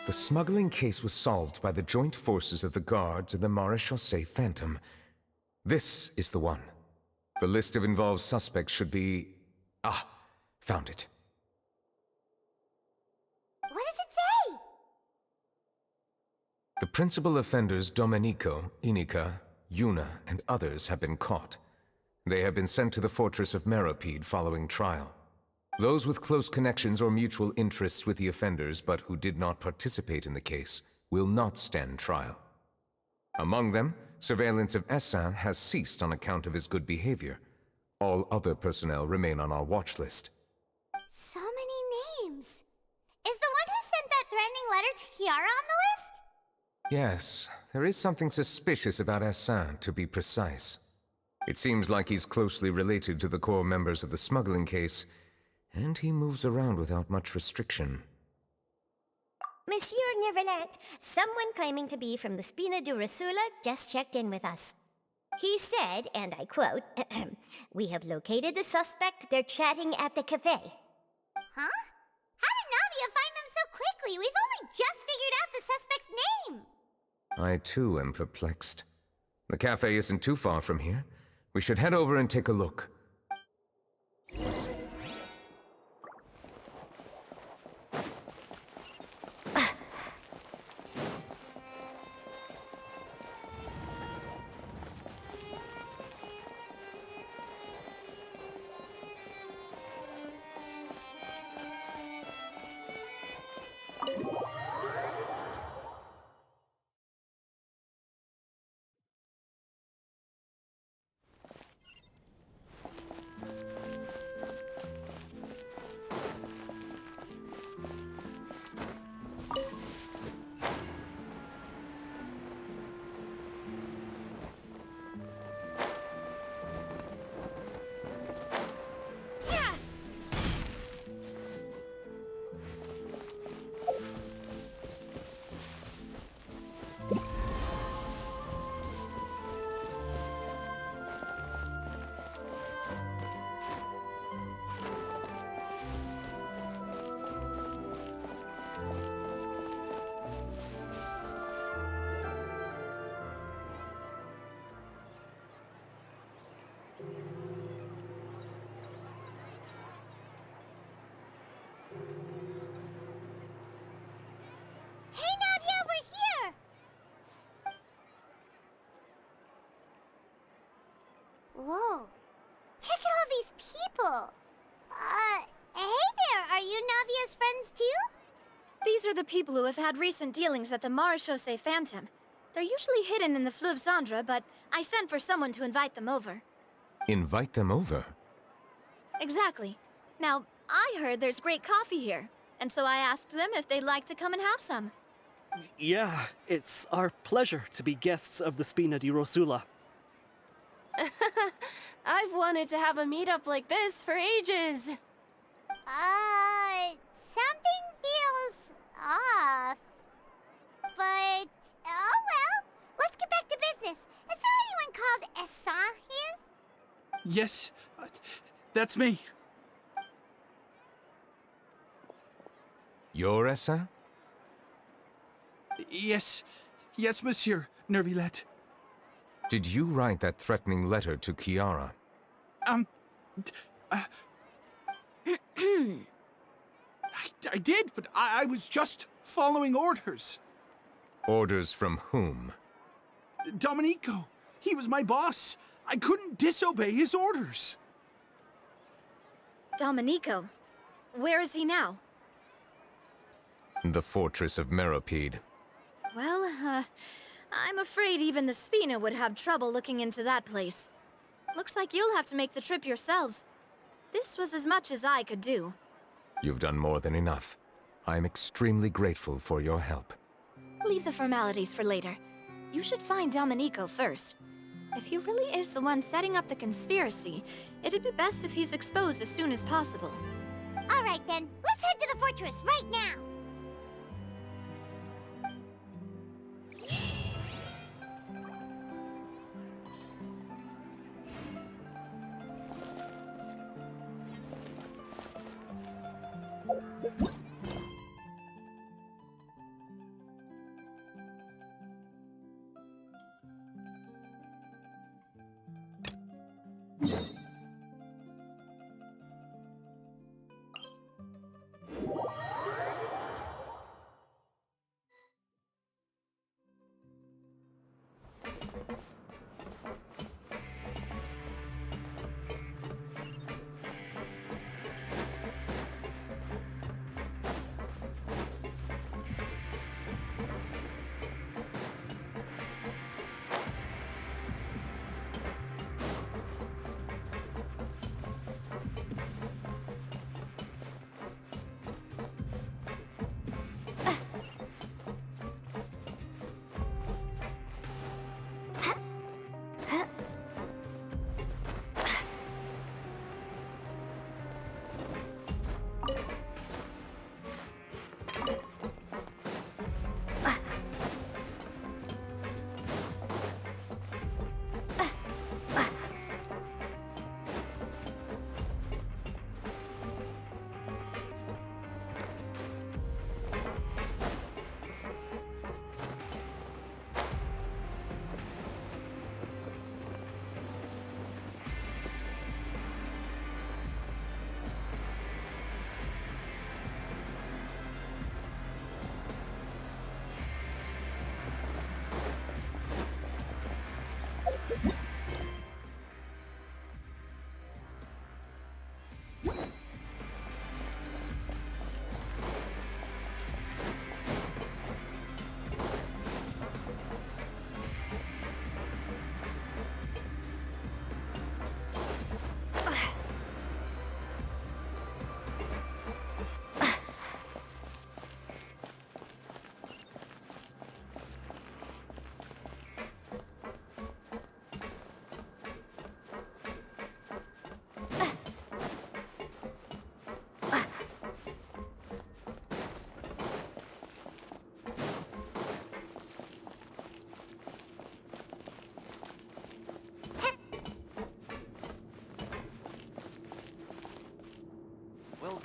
The smuggling case was solved by the joint forces of the guards and the Maréchaussée Phantom. This is the one. The list of involved suspects should be... Ah, found it. What does it say? The principal offenders Domenico, Inica, Yuna, and others have been caught. They have been sent to the fortress of Meropide following trial. Those with close connections or mutual interests with the offenders but who did not participate in the case will not stand trial. Among them, surveillance of Essin has ceased on account of his good behavior. All other personnel remain on our watch list. So many names. Is the one who sent that threatening letter to Kiara on the list? Yes, there is something suspicious about Essin, to be precise. It seems like he's closely related to the core members of the smuggling case, and he moves around without much restriction. Monsieur Neuvillette, someone claiming to be from the Spina di Rosula just checked in with us. He said, and I quote, "We have located the suspect. They're chatting at the cafe." Huh? How did Navia find them so quickly? We've only just figured out the suspect's name. I too am perplexed. The cafe isn't too far from here. We should head over and take a look. Hey, Navia, we're here! Whoa. Check out all these people! Hey there, are you Navia's friends too? These are the people who have had recent dealings at the Maréchaussée Phantom. They're usually hidden in the Fleuve Cendre, but I sent for someone to invite them over. Invite them over? Exactly. Now, I heard there's great coffee here, and so I asked them if they'd like to come and have some. Yeah, it's our pleasure to be guests of the Spina di Rosula. I've wanted to have a meetup like this for ages. Something feels off. But, oh well, let's get back to business. Is there anyone called Essin here? Yes, that's me. You're Essin? Yes, monsieur Neuvillette. Did you write that threatening letter to Kiara? I did, but I was just following orders. Orders from whom? Domenico. He was my boss. I couldn't disobey his orders. Domenico? Where is he now? The fortress of Meropide. Well, I'm afraid even the Spina would have trouble looking into that place. Looks like you'll have to make the trip yourselves. This was as much as I could do. You've done more than enough. I am extremely grateful for your help. Leave the formalities for later. You should find Domenico first. If he really is the one setting up the conspiracy, it'd be best if he's exposed as soon as possible. All right then, let's head to the fortress right now.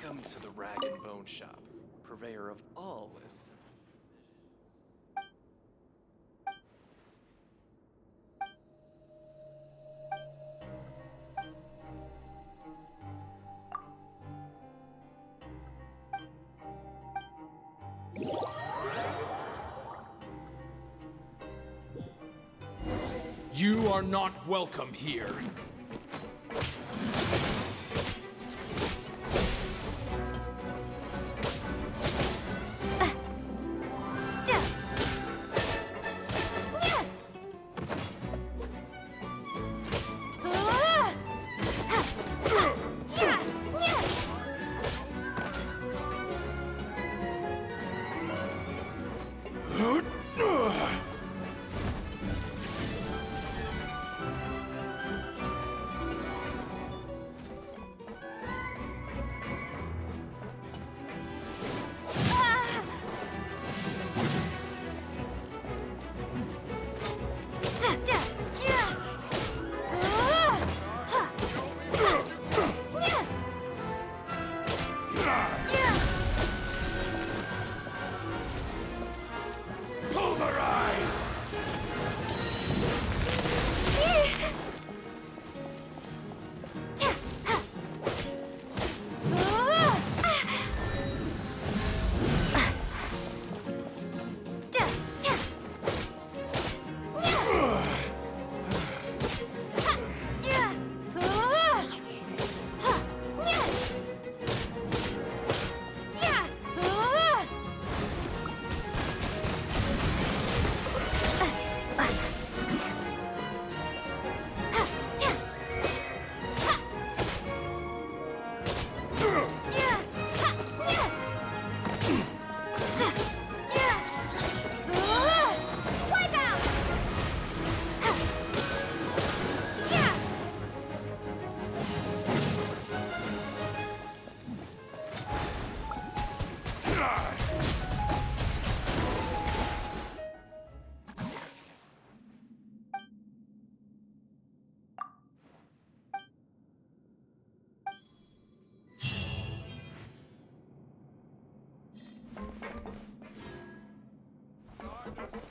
Welcome to the Rag and Bone Shop, purveyor of all this. You are not welcome here.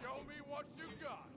Show me what you got.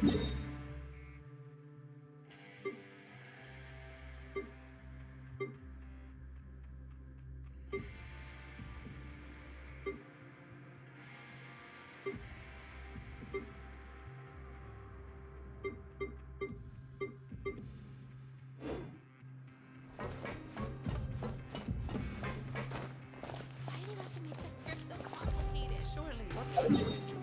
Why do you have to make the script so complicated? Surely, what's the mystery?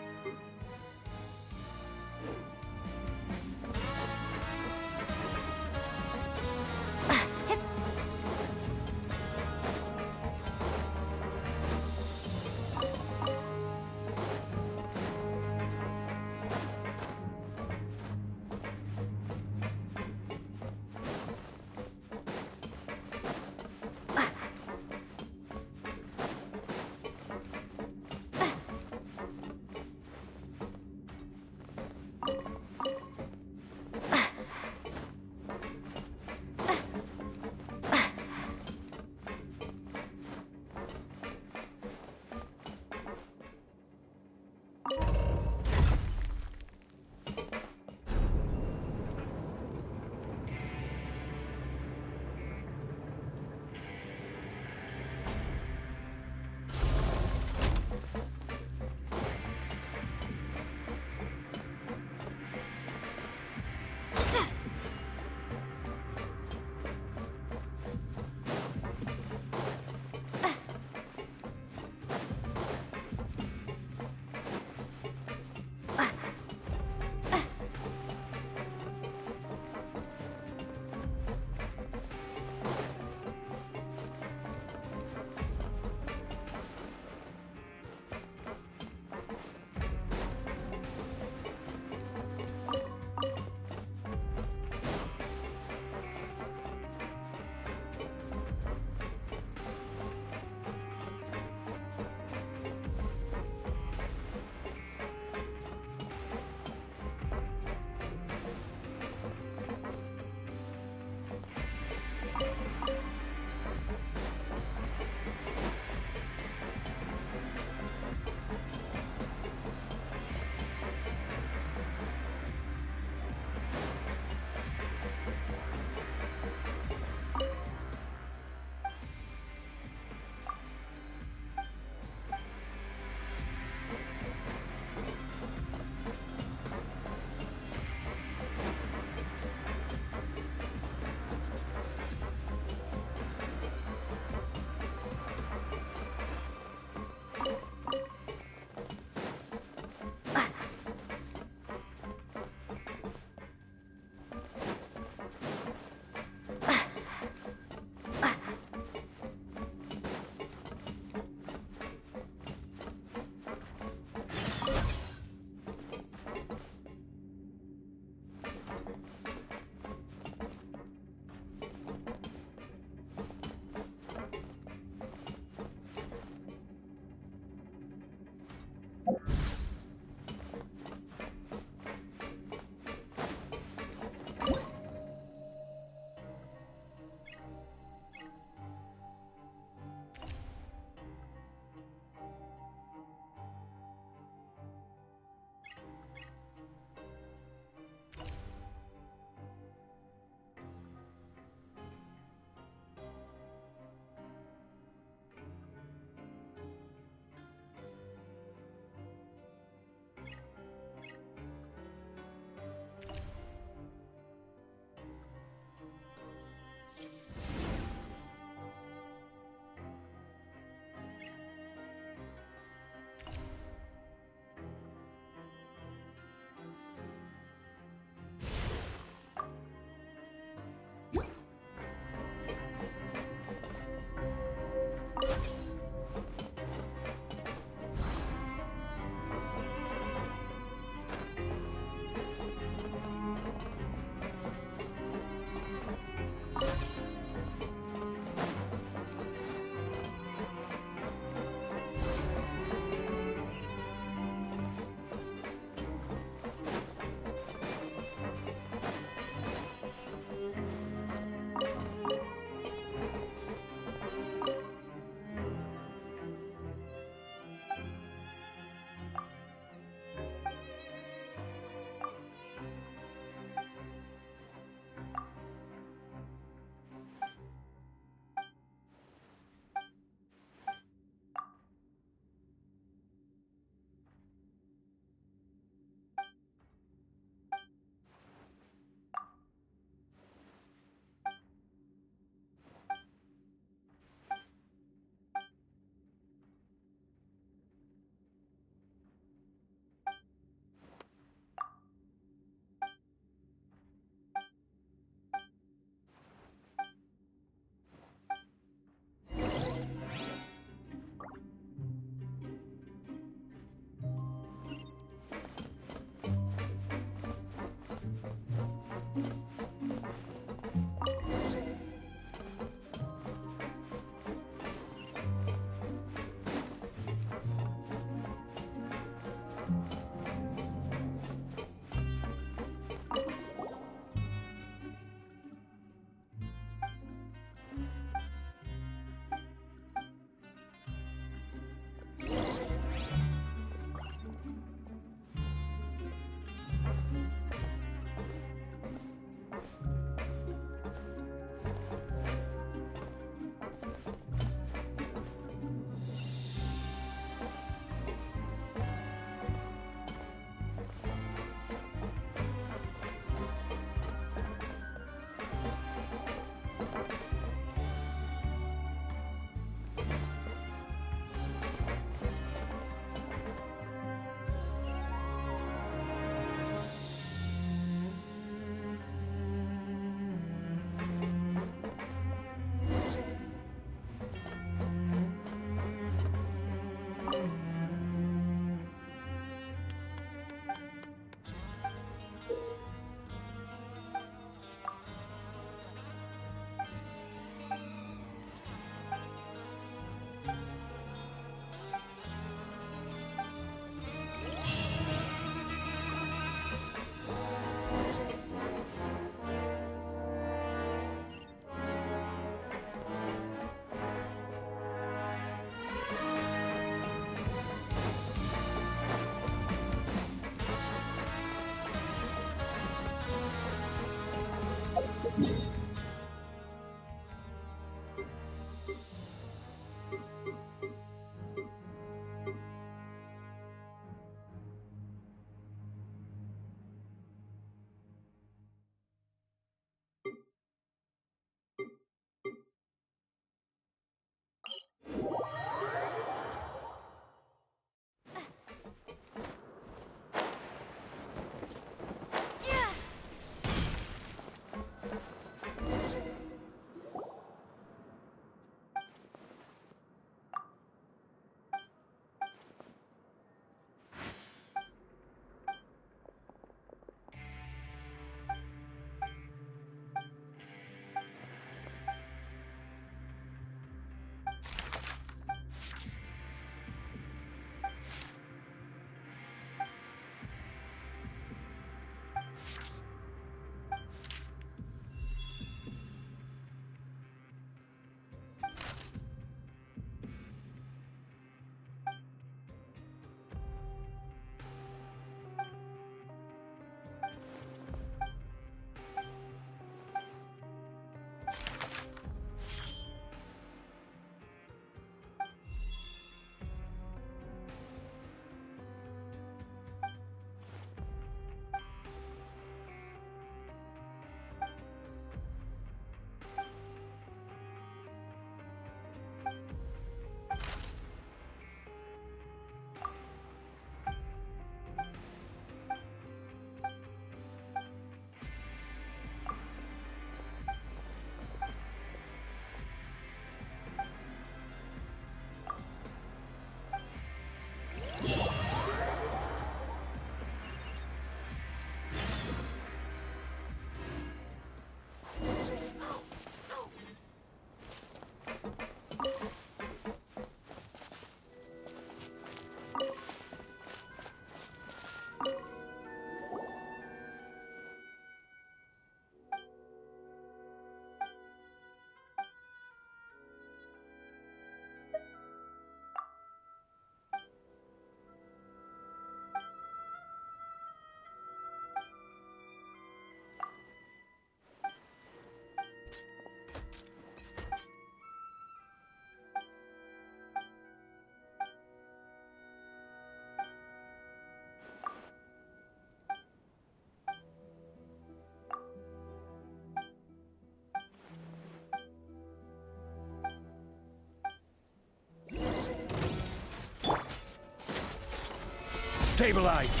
Stabilize!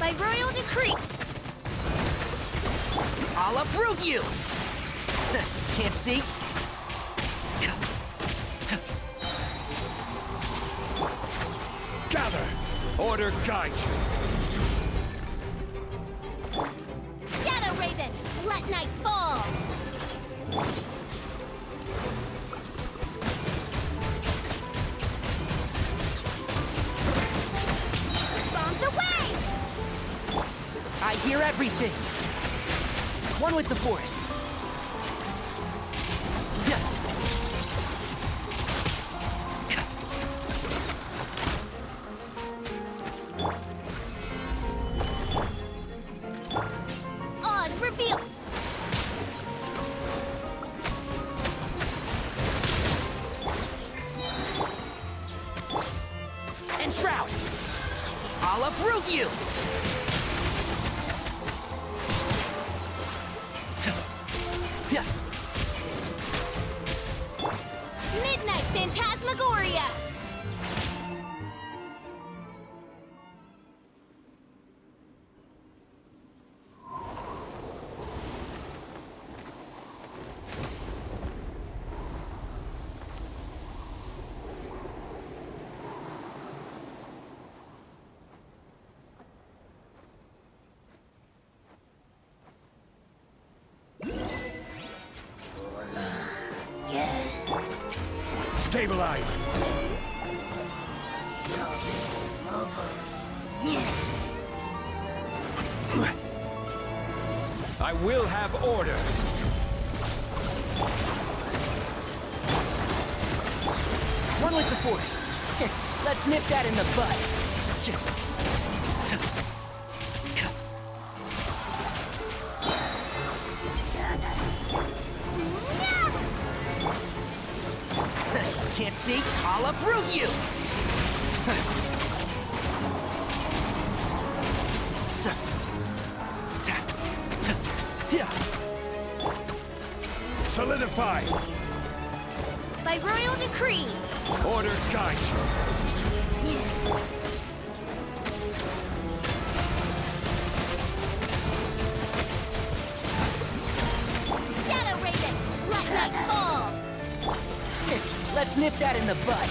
By royal decree! I'll uproot you! Can't see? Gather! Order guide you! Shadow Raven, let night fall! Bombs away! I hear everything! One with the forest. Oz, reveal! And Shroud! I'll uproot you! Midnight Phantasmagoria! Stabilize! I will have order! One with the forest. Let's nip that in the bud. Can't see? I'll uproot you! Solidify! By royal decree! Order guide you! Shadow Raven, let night fall! Let's nip that in the bud.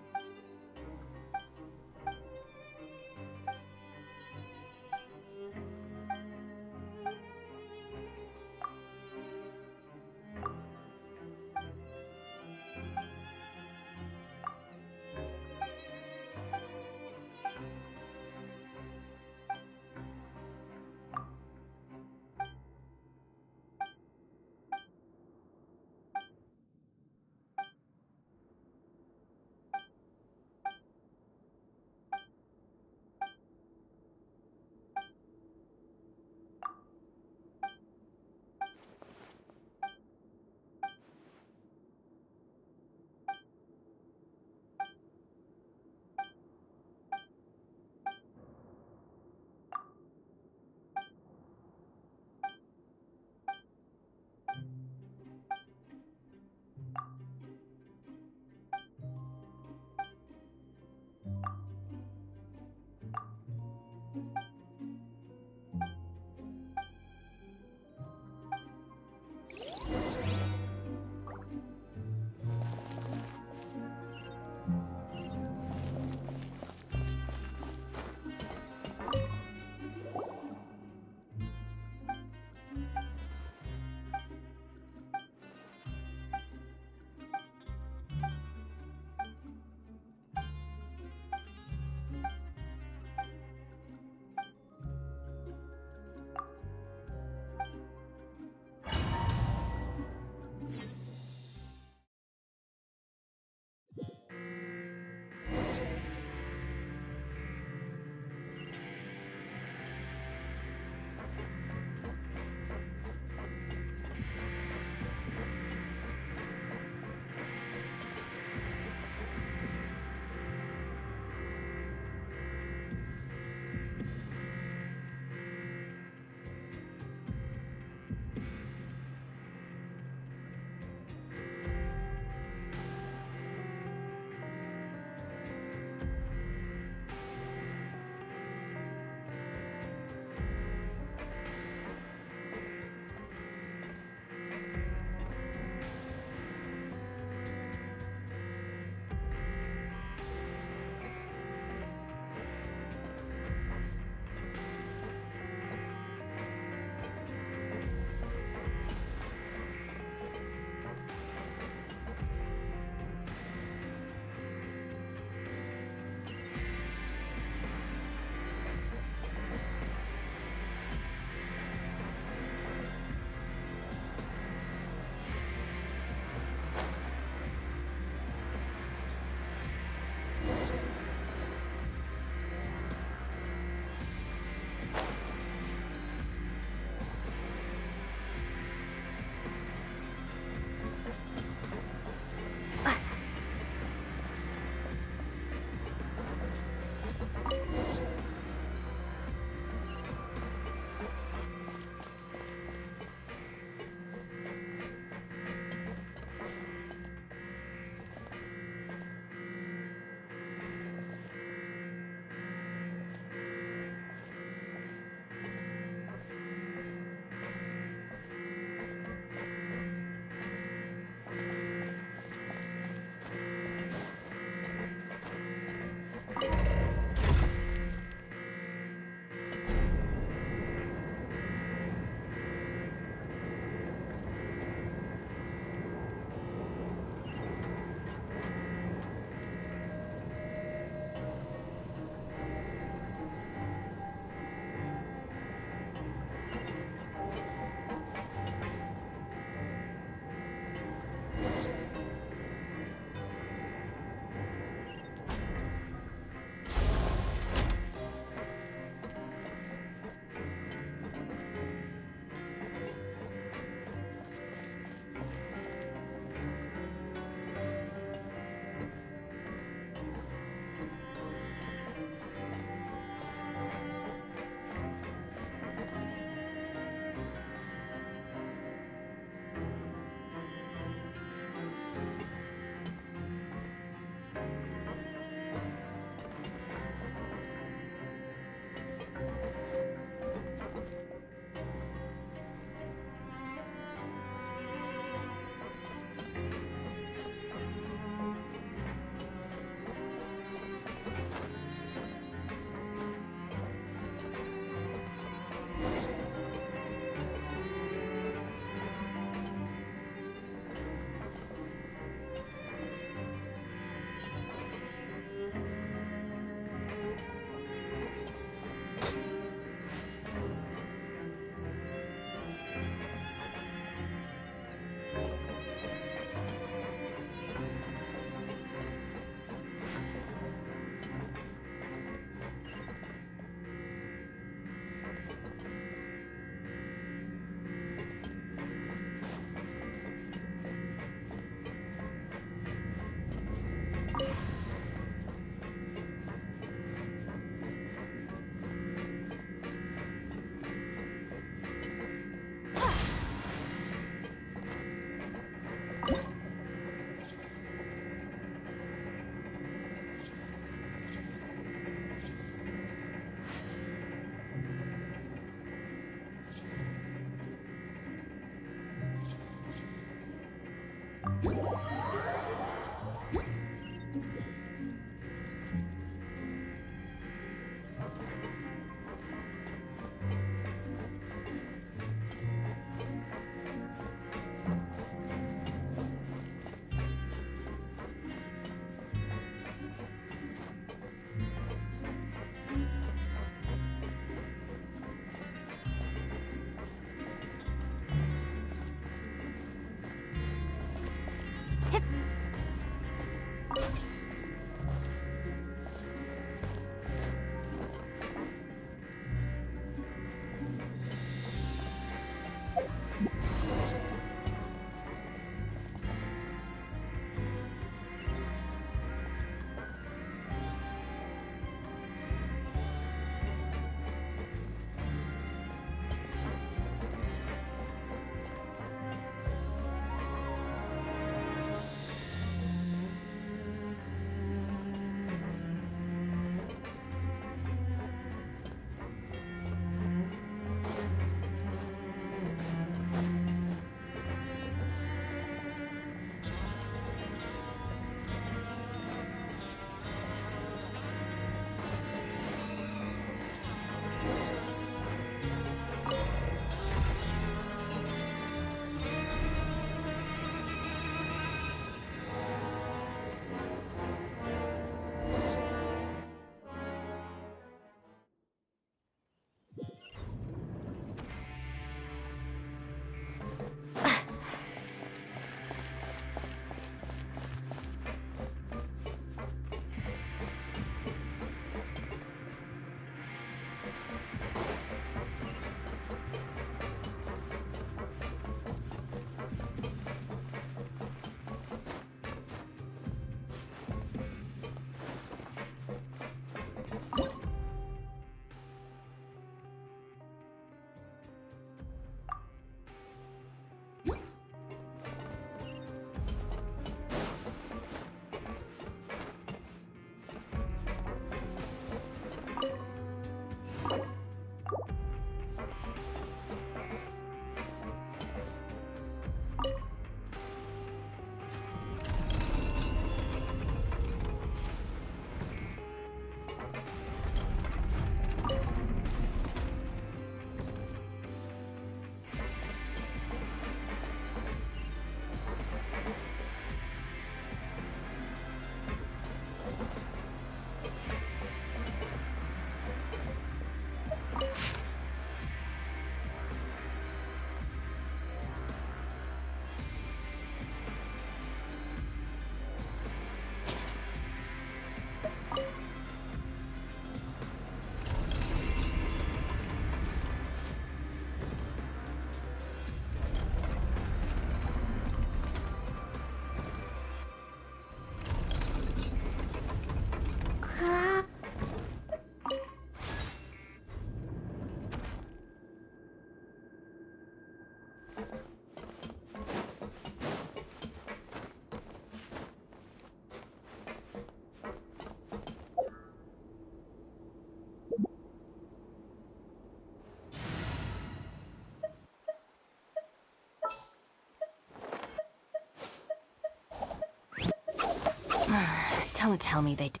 Don't tell me they did.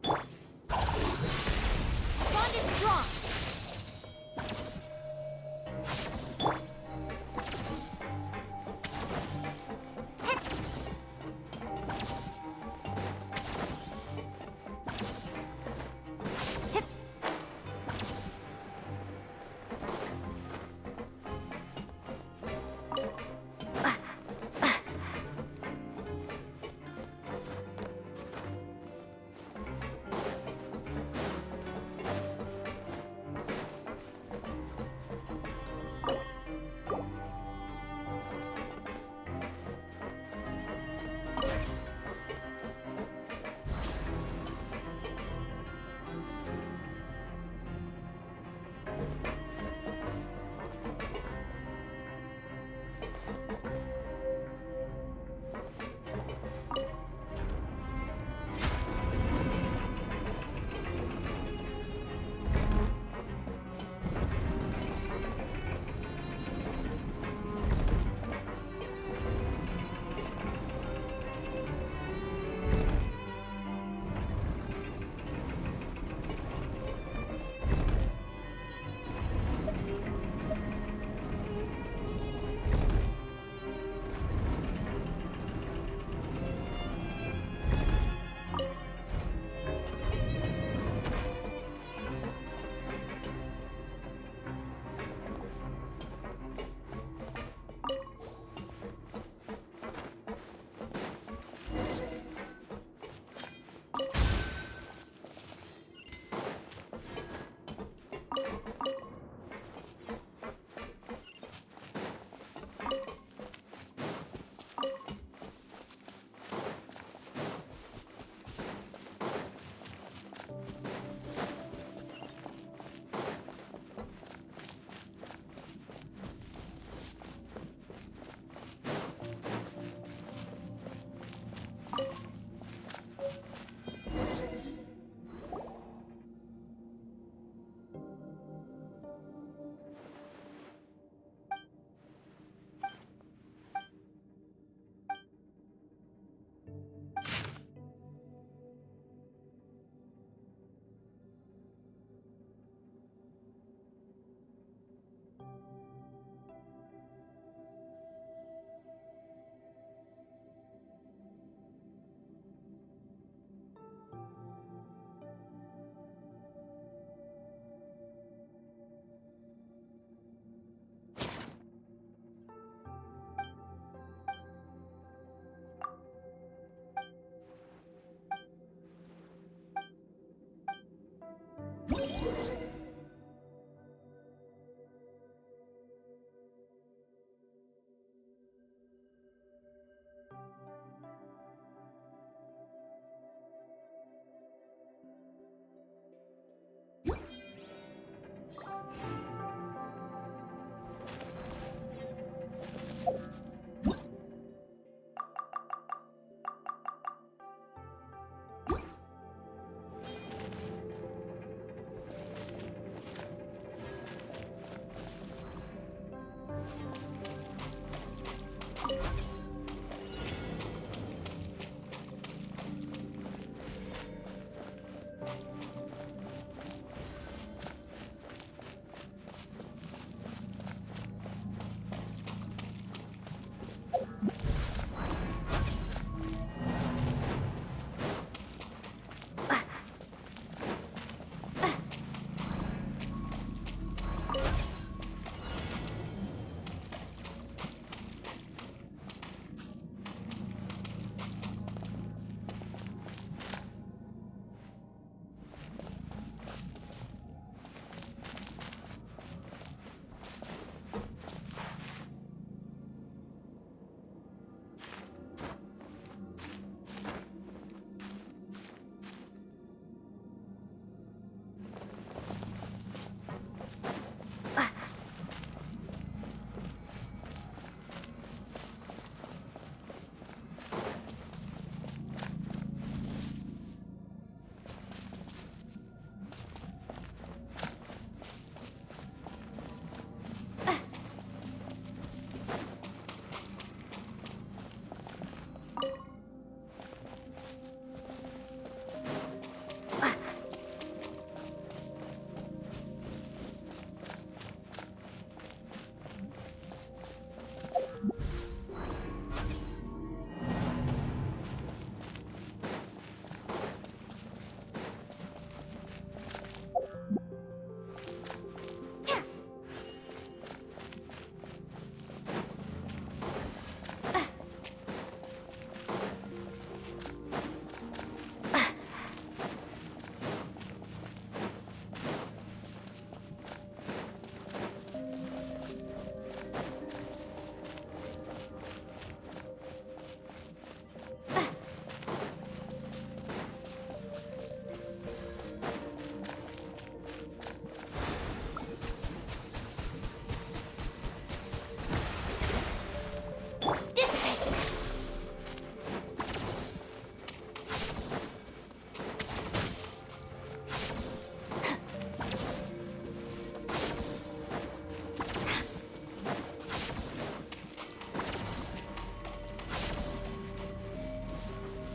Bond is strong.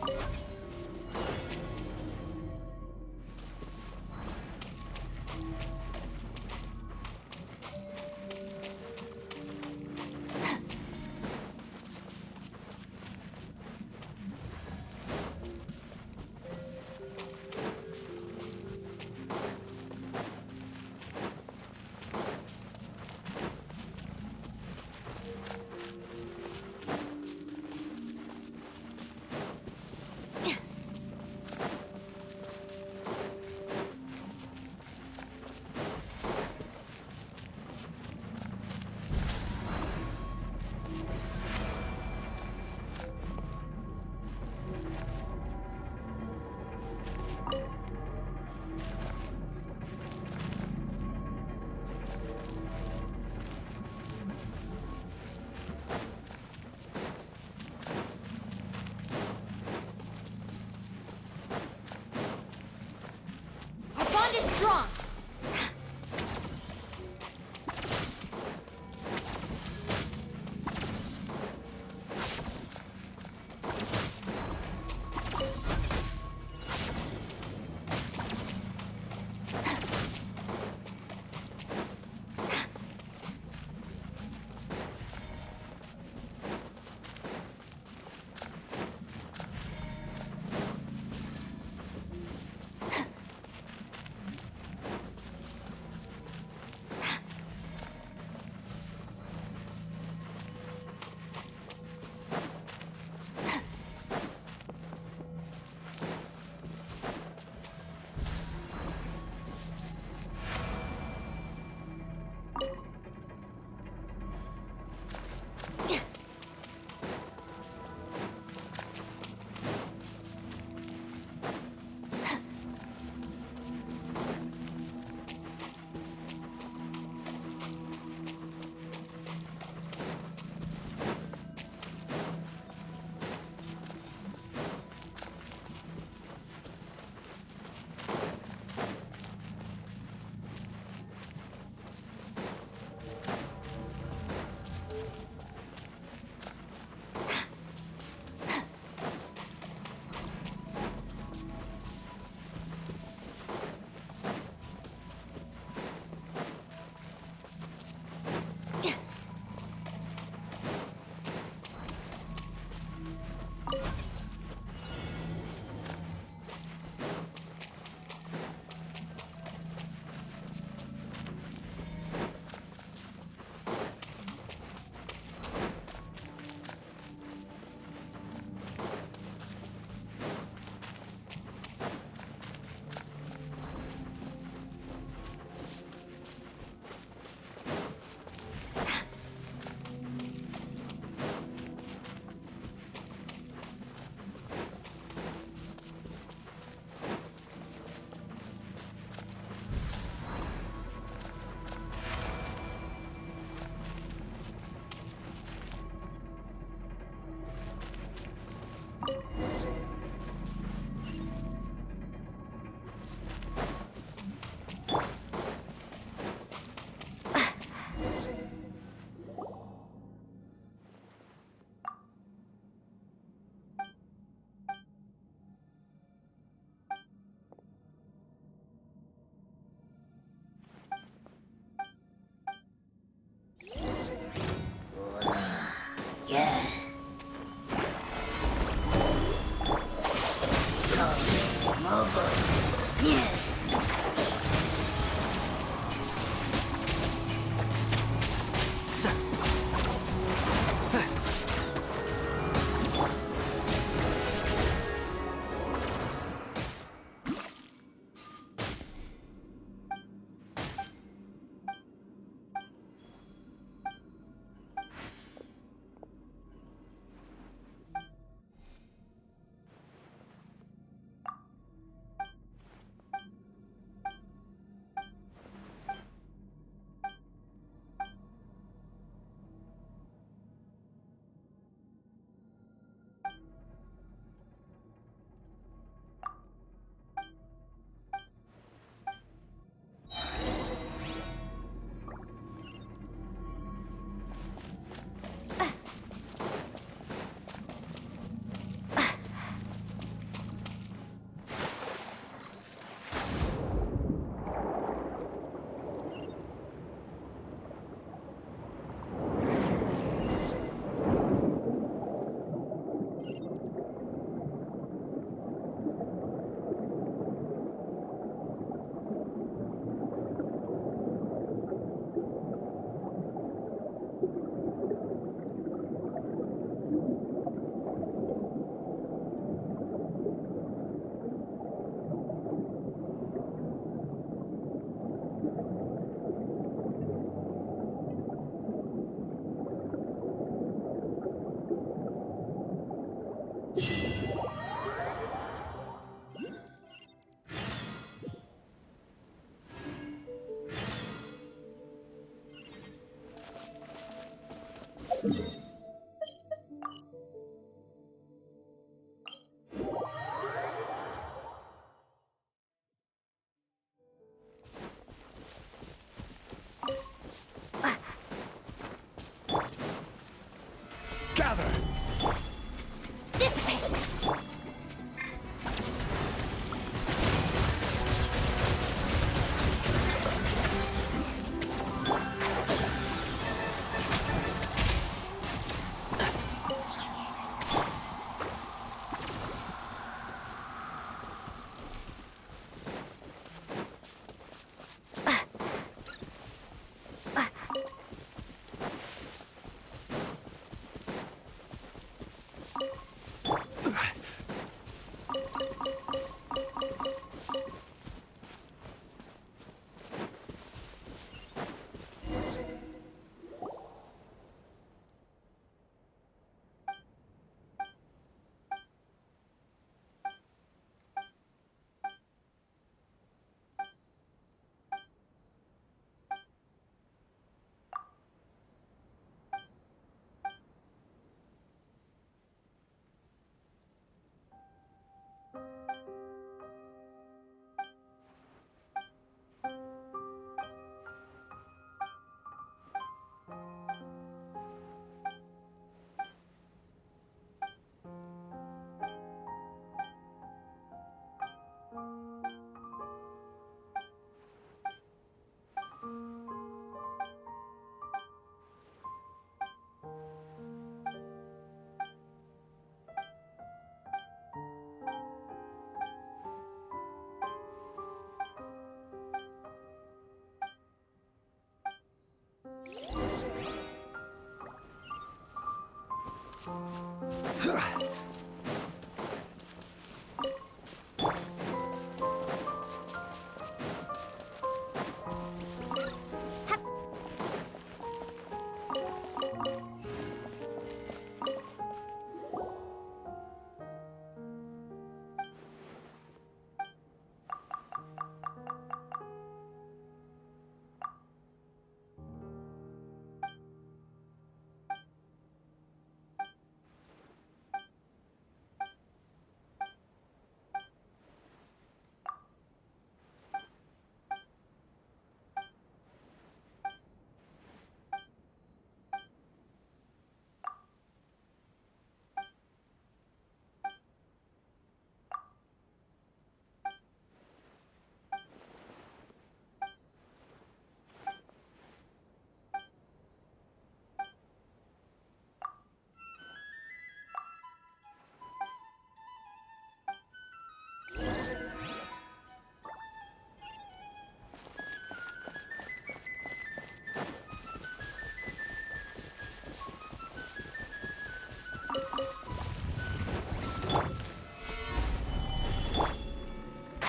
Our bond is strong!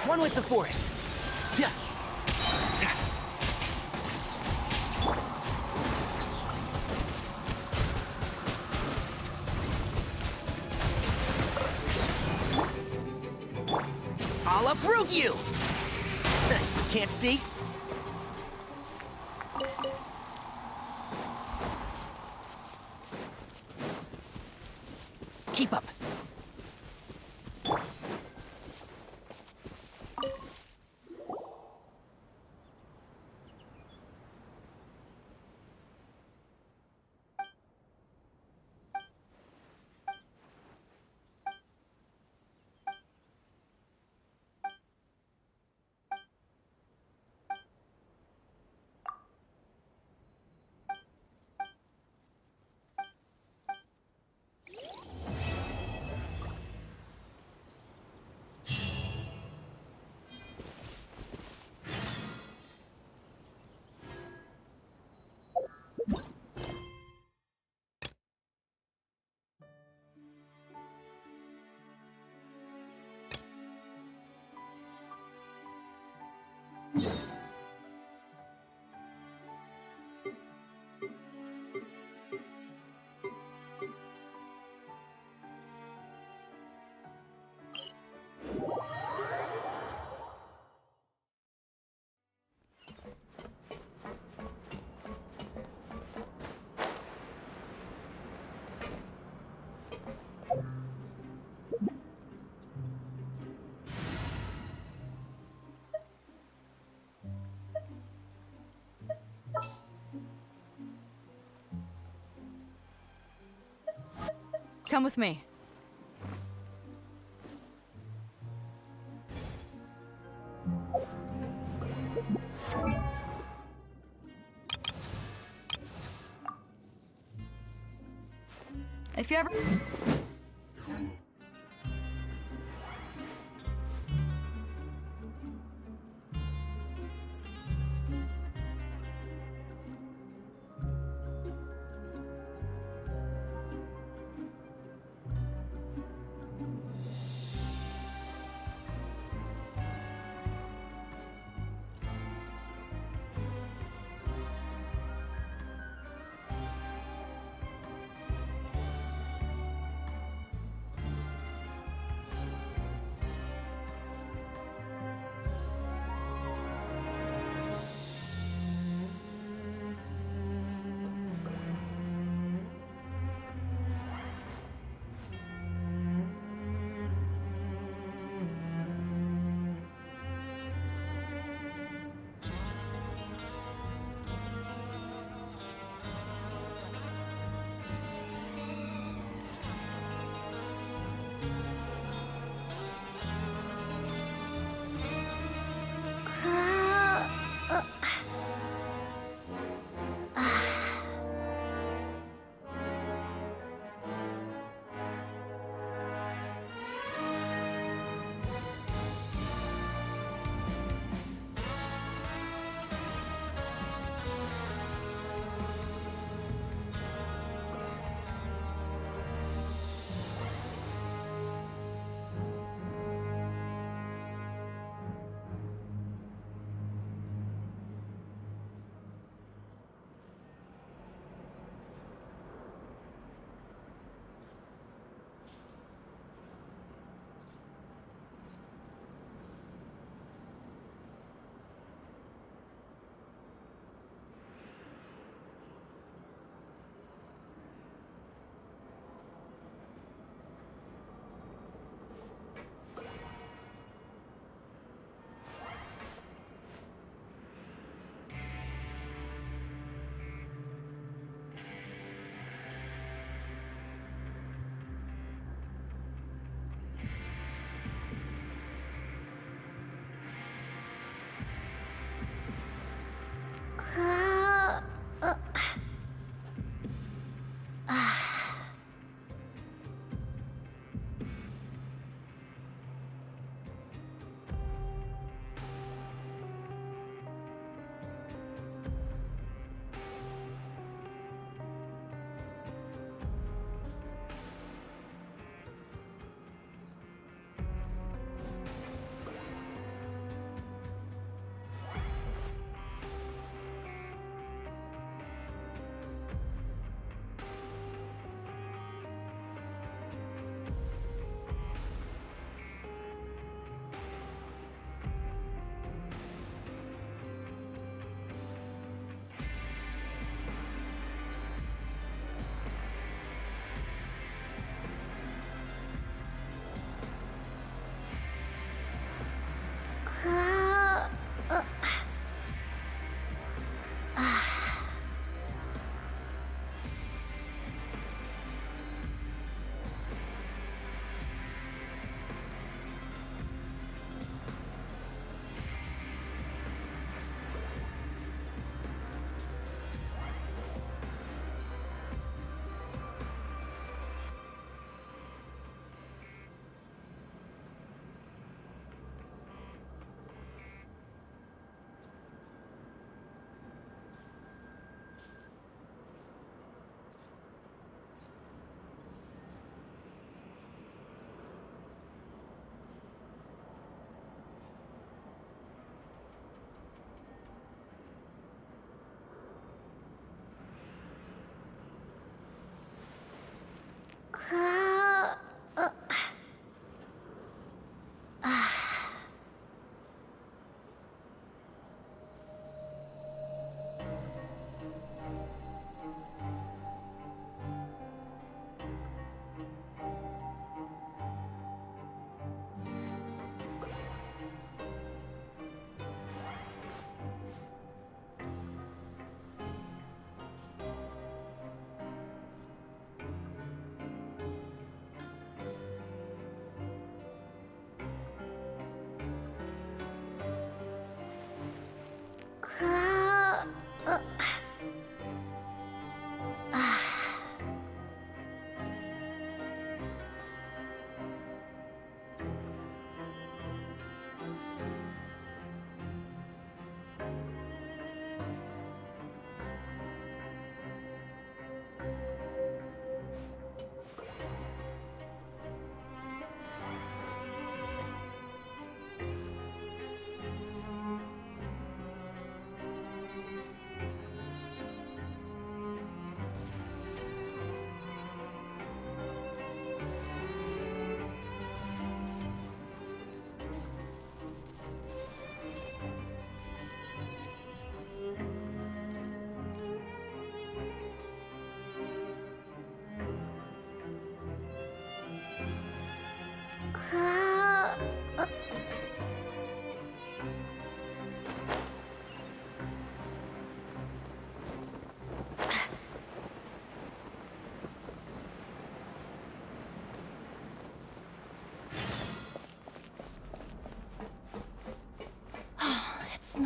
One with the forest. Yeah. I'll uproot you! Can't see? Keep up. Come with me. If you ever...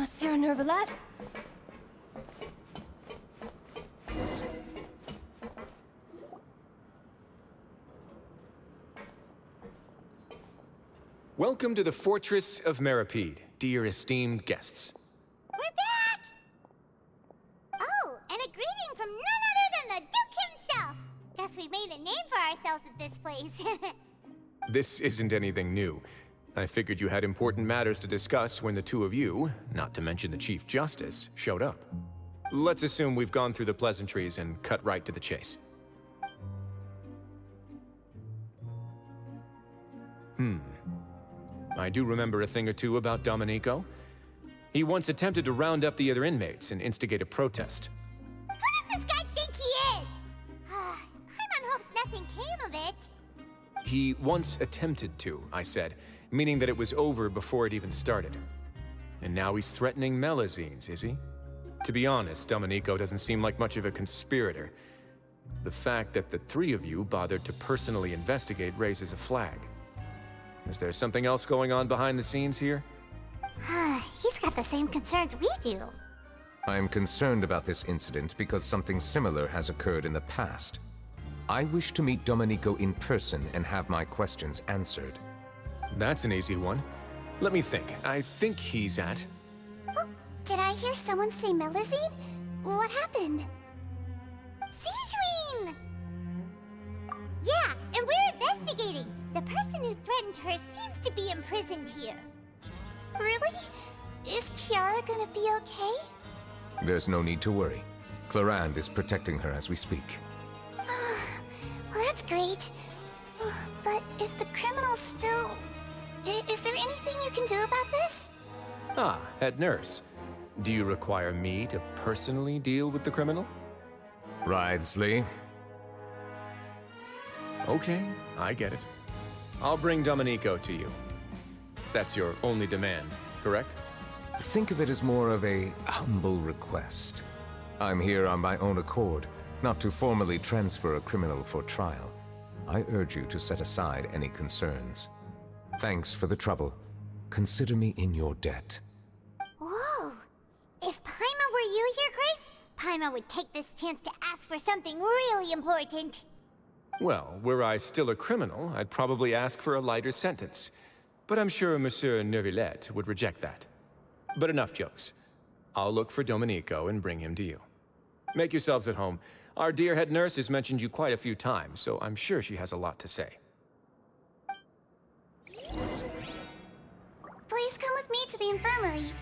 Monsieur Neuvillette? Welcome to the Fortress of Meripede, dear esteemed guests. We're back! Oh, and a greeting from none other than the Duke himself! Guess we made a name for ourselves at this place. This isn't anything new. I figured you had important matters to discuss when the two of you, not to mention the Chief Justice, showed up. Let's assume we've gone through the pleasantries and cut right to the chase. I do remember a thing or two about Domenico. He once attempted to round up the other inmates and instigate a protest. Who does this guy think he is? Paimon hopes nothing came of it. He once attempted to, I said, meaning that it was over before it even started. And now he's threatening Melazines, is he? To be honest, Domenico doesn't seem like much of a conspirator. The fact that the three of you bothered to personally investigate raises a flag. Is there something else going on behind the scenes here? He's got the same concerns we do. I am concerned about this incident because something similar has occurred in the past. I wish to meet Domenico in person and have my questions answered. That's an easy one. Let me think. I think he's at... Oh, did I hear someone say Melazine? What happened? Sijuin! Yeah, and we're investigating. The person who threatened her seems to be imprisoned here. Really? Is Kiara gonna be okay? There's no need to worry. Clarande is protecting her as we speak. Well, that's great. But if the criminal's still... Is there anything you can do about this? Ah, head nurse. Do you require me to personally deal with the criminal? Wriothesley. Okay, I get it. I'll bring Domenico to you. That's your only demand, correct? Think of it as more of a humble request. I'm here on my own accord, not to formally transfer a criminal for trial. I urge you to set aside any concerns. Thanks for the trouble. Consider me in your debt. Whoa! If Paimon were you here, Grace, Paimon would take this chance to ask for something really important. Well, were I still a criminal, I'd probably ask for a lighter sentence. But I'm sure Monsieur Neuvillette would reject that. But enough jokes. I'll look for Domenico and bring him to you. Make yourselves at home. Our dear head nurse has mentioned you quite a few times, so I'm sure she has a lot to say. Please come with me to the infirmary.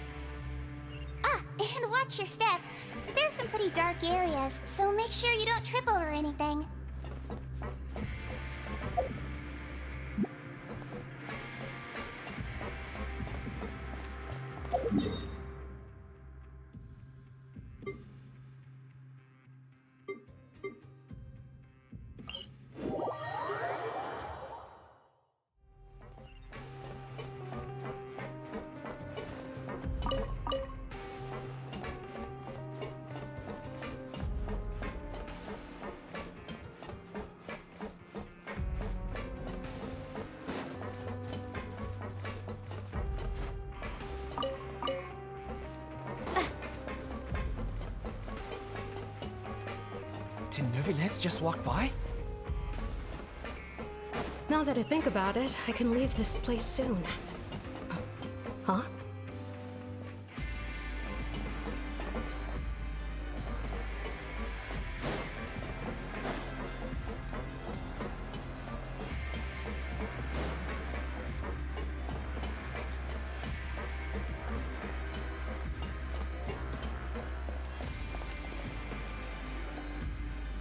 Ah, and watch your step. There's some pretty dark areas, so make sure you don't trip over anything. Did Neuvillette just walk by? Now that I think about it, I can leave this place soon. Huh?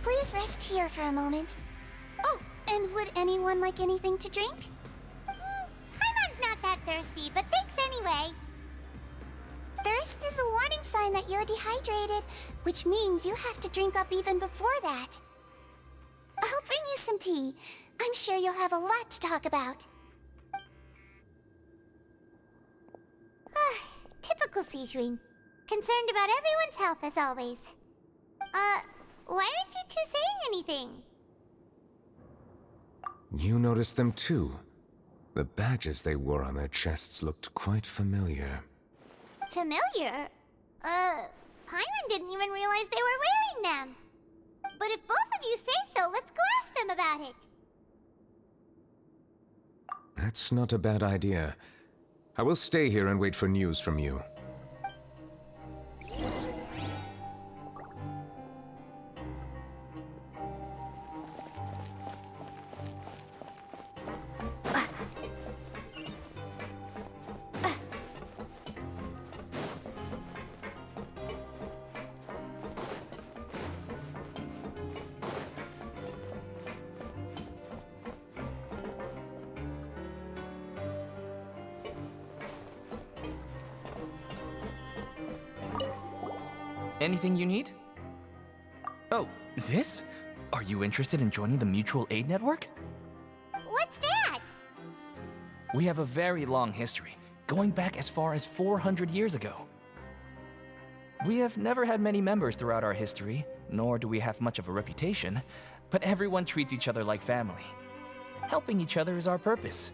Please rest here for a moment. Oh, and would anyone like anything to drink? Paimon's not that thirsty, but thanks anyway. Thirst is a warning sign that you're dehydrated, which means you have to drink up even before that. I'll bring you some tea. I'm sure you'll have a lot to talk about. Typical Sijuin. Concerned about everyone's health as always. Why aren't you two saying anything? You noticed them too. The badges they wore on their chests looked quite familiar. Familiar? Paimon didn't even realize they were wearing them. But if both of you say so, let's go ask them about it. That's not a bad idea. I will stay here and wait for news from you. Anything you need? Oh, this? Are you interested in joining the Mutual Aid Network? What's that? We have a very long history, going back as far as 400 years ago. We have never had many members throughout our history, nor do we have much of a reputation, but everyone treats each other like family. Helping each other is our purpose.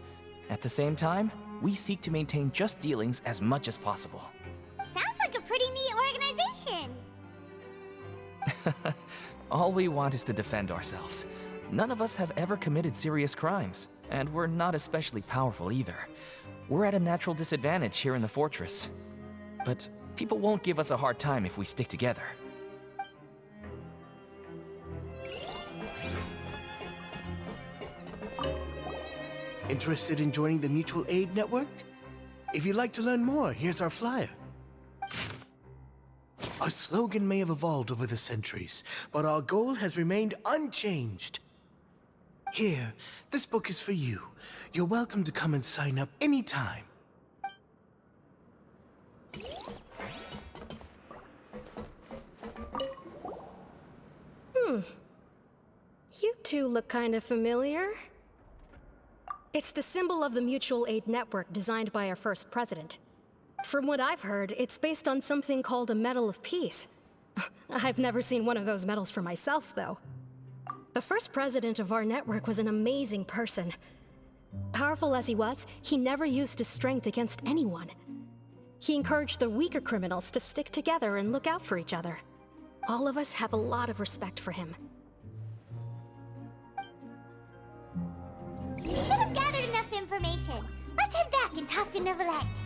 At the same time, we seek to maintain just dealings as much as possible. Sounds like a pretty neat organization. All we want is to defend ourselves. None of us have ever committed serious crimes, and we're not especially powerful either. We're at a natural disadvantage here in the fortress. But people won't give us a hard time if we stick together. Interested in joining the Mutual Aid Network? If you'd like to learn more, here's our flyer. Our slogan may have evolved over the centuries, but our goal has remained unchanged. Here, this book is for you. You're welcome to come and sign up anytime. You two look kind of familiar. It's the symbol of the Mutual Aid Network designed by our first president. From what I've heard, it's based on something called a Medal of Peace. I've never seen one of those medals for myself, though. The first president of our network was an amazing person. Powerful as he was, he never used his strength against anyone. He encouraged the weaker criminals to stick together and look out for each other. All of us have a lot of respect for him. We should have gathered enough information. Let's head back and talk to Neuvillette.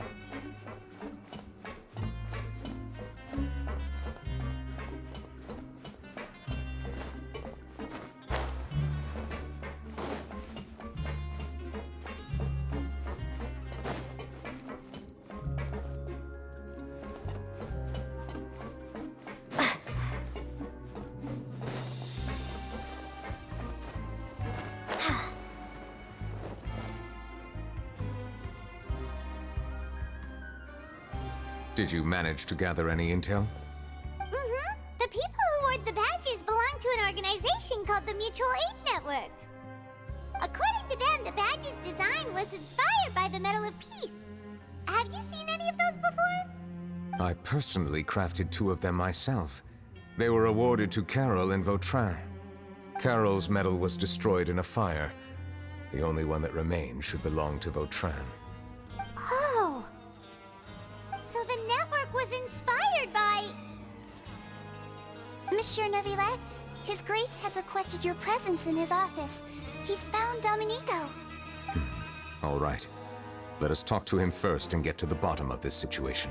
Did you manage to gather any intel? The people who wore the badges belong to an organization called the Mutual Aid Network. According to them, the badge's design was inspired by the Medal of Peace. Have you seen any of those before? I personally crafted 2 of them myself. They were awarded to Carol and Vautrin. Carol's medal was destroyed in a fire. The only one that remained should belong to Vautrin. Oh! So the network was inspired by... Monsieur Neuvillette, His Grace has requested your presence in his office. He's found Domenico. All right. Let us talk to him first and get to the bottom of this situation.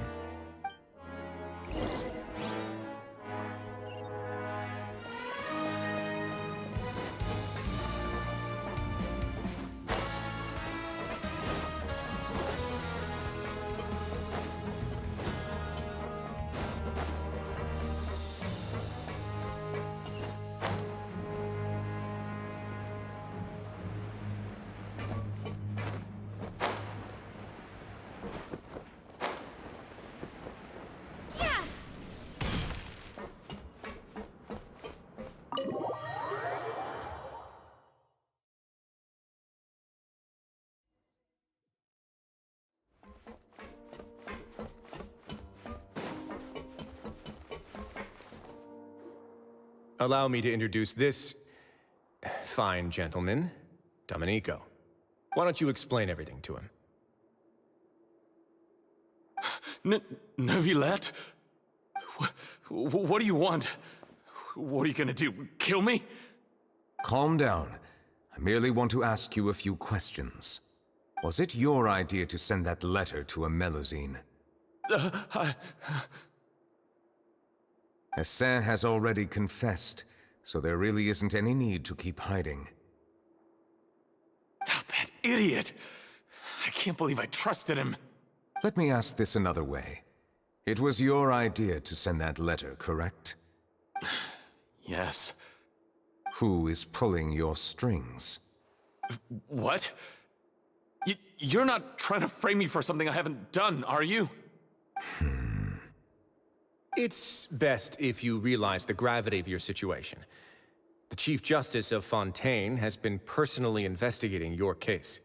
Allow me to introduce this fine gentleman, Domenico. Why don't you explain everything to him? Neuvillette? What do you want? What are you gonna do? Kill me? Calm down. I merely want to ask you a few questions. Was it your idea to send that letter to a Melusine? Hassan has already confessed, so there really isn't any need to keep hiding. That idiot! I can't believe I trusted him. Let me ask this another way. It was your idea to send that letter, correct? Yes. Who is pulling your strings? What? You're not trying to frame me for something I haven't done, are you? It's best if you realize the gravity of your situation. The Chief Justice of Fontaine has been personally investigating your case.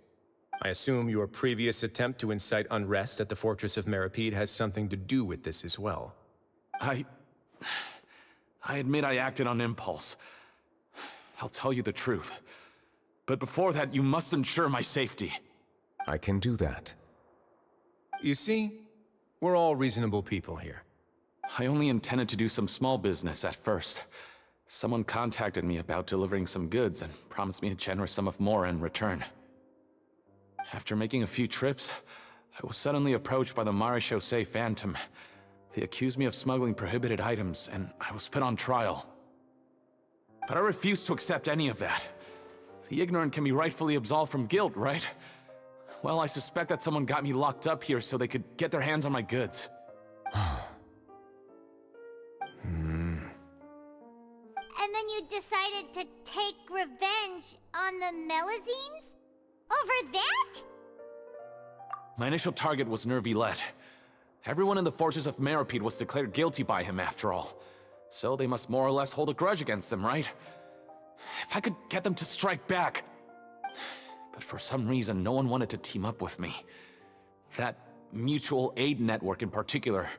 I assume your previous attempt to incite unrest at the Fortress of Meripede has something to do with this as well. I admit I acted on impulse. I'll tell you the truth. But before that, you must ensure my safety. I can do that. You see, we're all reasonable people here. I only intended to do some small business at first. Someone contacted me about delivering some goods and promised me a generous sum of more in return. After making a few trips, I was suddenly approached by the Marechaussee Phantom. They accused me of smuggling prohibited items, and I was put on trial. But I refused to accept any of that. The ignorant can be rightfully absolved from guilt, right? Well, I suspect that someone got me locked up here so they could get their hands on my goods. And then you decided to take revenge on the Melusines? Over that? My initial target was Neuvillette. Everyone in the Fortress of Meripede was declared guilty by him after all. So they must more or less hold a grudge against him, right? If I could get them to strike back. But for some reason, no one wanted to team up with me. That mutual aid network in particular.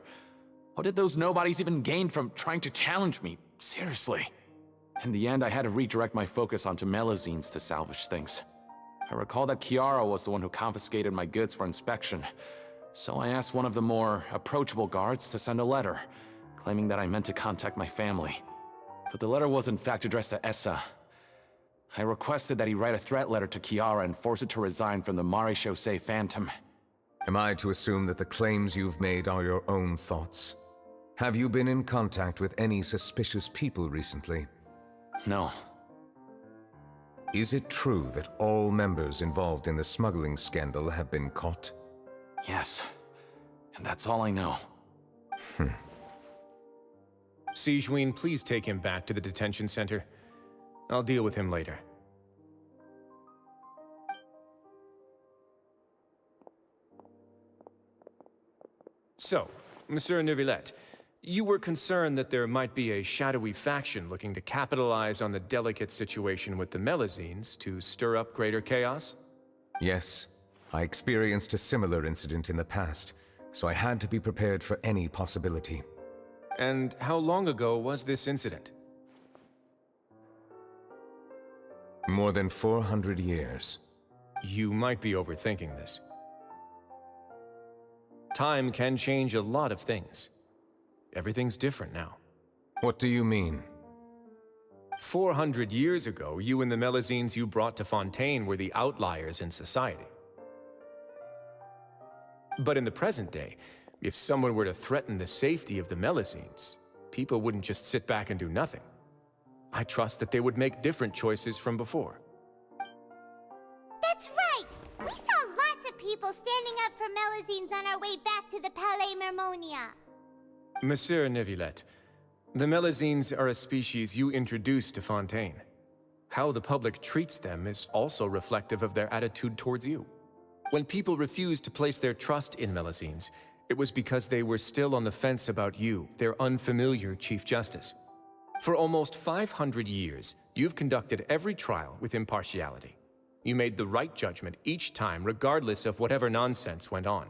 What did those nobodies even gain from trying to challenge me? Seriously. In the end, I had to redirect my focus onto Melusines to salvage things. I recall that Kiara was the one who confiscated my goods for inspection, so I asked one of the more approachable guards to send a letter, claiming that I meant to contact my family. But the letter was in fact addressed to Essa. I requested that he write a threat letter to Kiara and force her to resign from the Marechaussee Phantom. Am I to assume that the claims you've made are your own thoughts? Have you been in contact with any suspicious people recently? No. Is it true that all members involved in the smuggling scandal have been caught? Yes. And that's all I know. Sigewinne, please take him back to the detention center. I'll deal with him later. So, Monsieur Neuvillette, you were concerned that there might be a shadowy faction looking to capitalize on the delicate situation with the Melusines to stir up greater chaos? Yes. I experienced a similar incident in the past, so I had to be prepared for any possibility. And how long ago was this incident? More than 400 years. You might be overthinking this. Time can change a lot of things. Everything's different now. What do you mean? 400 years ago, you and the Melusines you brought to Fontaine were the outliers in society. But in the present day, if someone were to threaten the safety of the Melusines, people wouldn't just sit back and do nothing. I trust that they would make different choices from before. That's right! We saw lots of people standing up for Melusines on our way back to the Palais Mermonia. Monsieur Neuvillette, the Melusines are a species you introduced to Fontaine. How the public treats them is also reflective of their attitude towards you. When people refused to place their trust in Melusines, it was because they were still on the fence about you, their unfamiliar Chief Justice. For almost 500 years, you've conducted every trial with impartiality. You made the right judgment each time, regardless of whatever nonsense went on.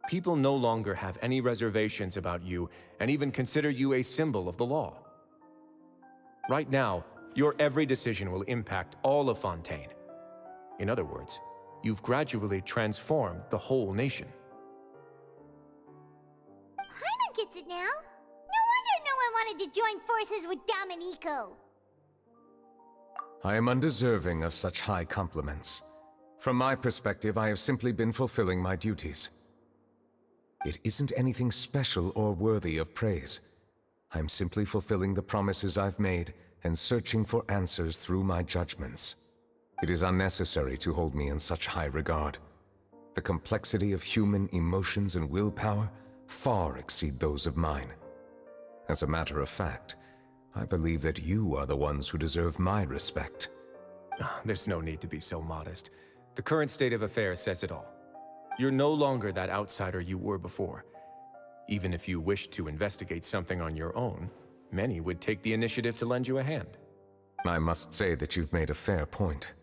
People no longer have any reservations about you and even consider you a symbol of the law. Right now, your every decision will impact all of Fontaine. In other words, you've gradually transformed the whole nation. now. No wonder no one wanted to join forces with Domenico. I am undeserving of such high compliments. From my perspective, I have simply been fulfilling my duties. It isn't anything special or worthy of praise. I'm simply fulfilling the promises I've made and searching for answers through my judgments. It is unnecessary to hold me in such high regard. The complexity of human emotions and willpower far exceed those of mine. As a matter of fact, I believe that you are the ones who deserve my respect. There's no need to be so modest. The current state of affairs says it all. You're no longer that outsider you were before. Even if you wished to investigate something on your own, many would take the initiative to lend you a hand. I must say that you've made a fair point.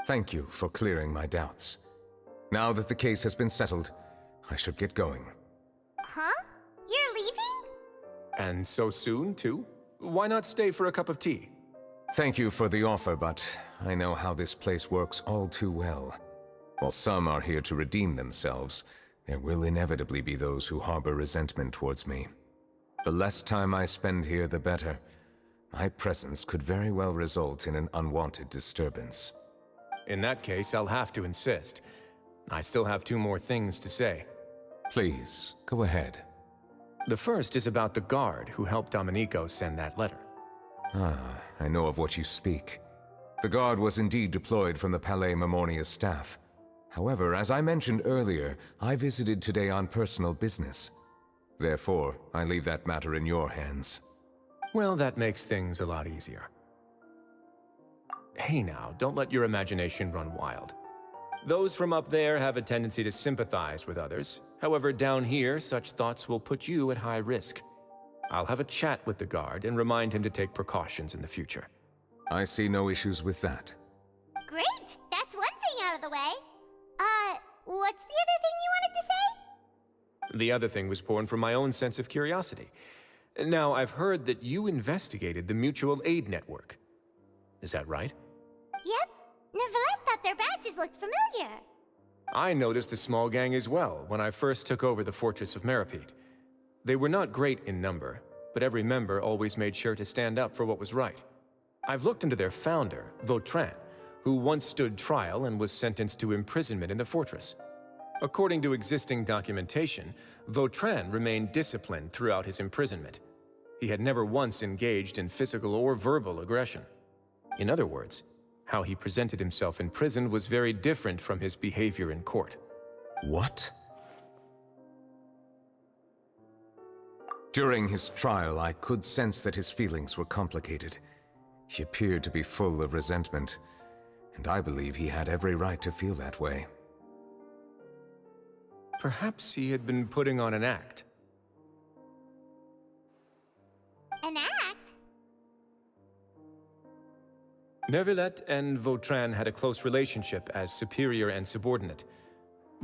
Thank you for clearing my doubts. Now that the case has been settled, I should get going. Huh? You're leaving? And so soon, too? Why not stay for a cup of tea? Thank you for the offer, but I know how this place works all too well. While some are here to redeem themselves, there will inevitably be those who harbor resentment towards me. The less time I spend here, the better. My presence could very well result in an unwanted disturbance. In that case, I'll have to insist. I still have 2 more things to say. Please, go ahead. The first is about the guard who helped Domenico send that letter. Ah, I know of what you speak. The guard was indeed deployed from the Palais Memoria's staff. However, as I mentioned earlier, I visited today on personal business. Therefore, I leave that matter in your hands. Well, that makes things a lot easier. Hey now, don't let your imagination run wild. Those from up there have a tendency to sympathize with others. However, down here, such thoughts will put you at high risk. I'll have a chat with the guard and remind him to take precautions in the future. I see no issues with that. Great! That's one thing out of the way. What's the other thing you wanted to say? The other thing was born from my own sense of curiosity. Now, I've heard that you investigated the mutual aid network. Is that right? Yep. Neuvillette thought their badges looked familiar. I noticed the small gang as well when I first took over the Fortress of Meripede. They were not great in number, but every member always made sure to stand up for what was right. I've looked into their founder, Vautrin, who once stood trial and was sentenced to imprisonment in the fortress. According to existing documentation, Vautrin remained disciplined throughout his imprisonment. He had never once engaged in physical or verbal aggression. In other words, how he presented himself in prison was very different from his behavior in court. What? During his trial, I could sense that his feelings were complicated. He appeared to be full of resentment, and I believe he had every right to feel that way. Perhaps he had been putting on an act. An act? Neuvillette and Vautrin had a close relationship as superior and subordinate.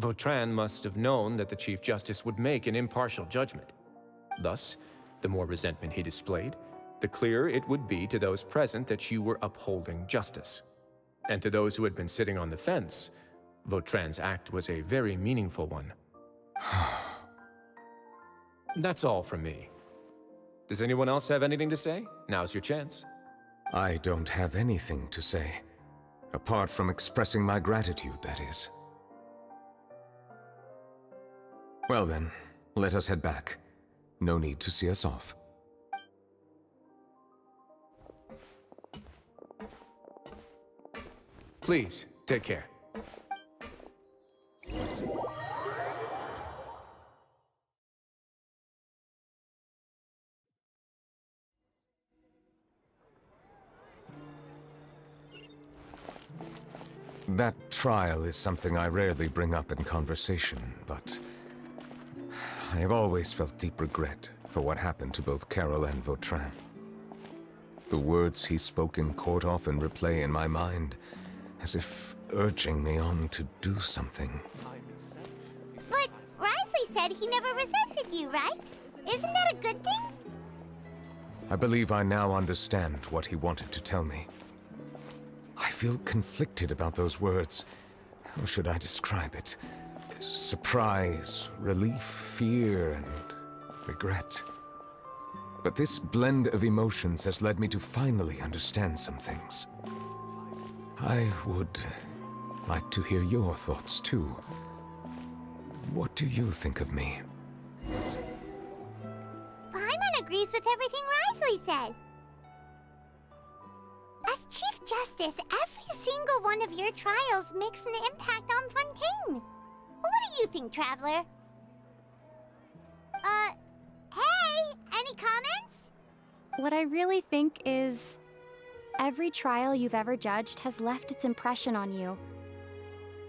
Vautrin must have known that the Chief Justice would make an impartial judgment. Thus, the more resentment he displayed, the clearer it would be to those present that you were upholding justice. And to those who had been sitting on the fence, Vautrin's act was a very meaningful one. That's all from me. Does anyone else have anything to say? Now's your chance. I don't have anything to say. Apart from expressing my gratitude, that is. Well then, let us head back. No need to see us off. Please, take care. That trial is something I rarely bring up in conversation, but I have always felt deep regret for what happened to both Carol and Vautrin. The words he spoke in court often replay in my mind, as if urging me on to do something. But Risley said he never resented you, right? Isn't that a good thing? I believe I now understand what he wanted to tell me. I feel conflicted about those words. How should I describe it? Surprise, relief, fear, and regret. But this blend of emotions has led me to finally understand some things. I would like to hear your thoughts, too. What do you think of me? Paimon agrees with everything Risley said. As Chief Justice, every single one of your trials makes an impact on Fontaine. What do you think, Traveler? Hey, any comments? What I really think is, every trial you've ever judged has left its impression on you.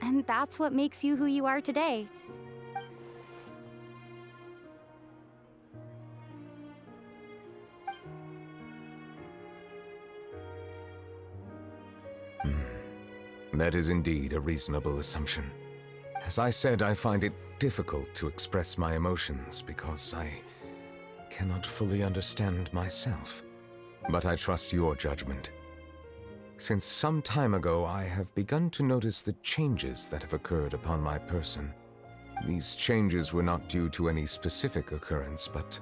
And that's what makes you who you are today. That is indeed a reasonable assumption. As I said, I find it difficult to express my emotions because I cannot fully understand myself. But I trust your judgment. Since some time ago, I have begun to notice the changes that have occurred upon my person. These changes were not due to any specific occurrence, but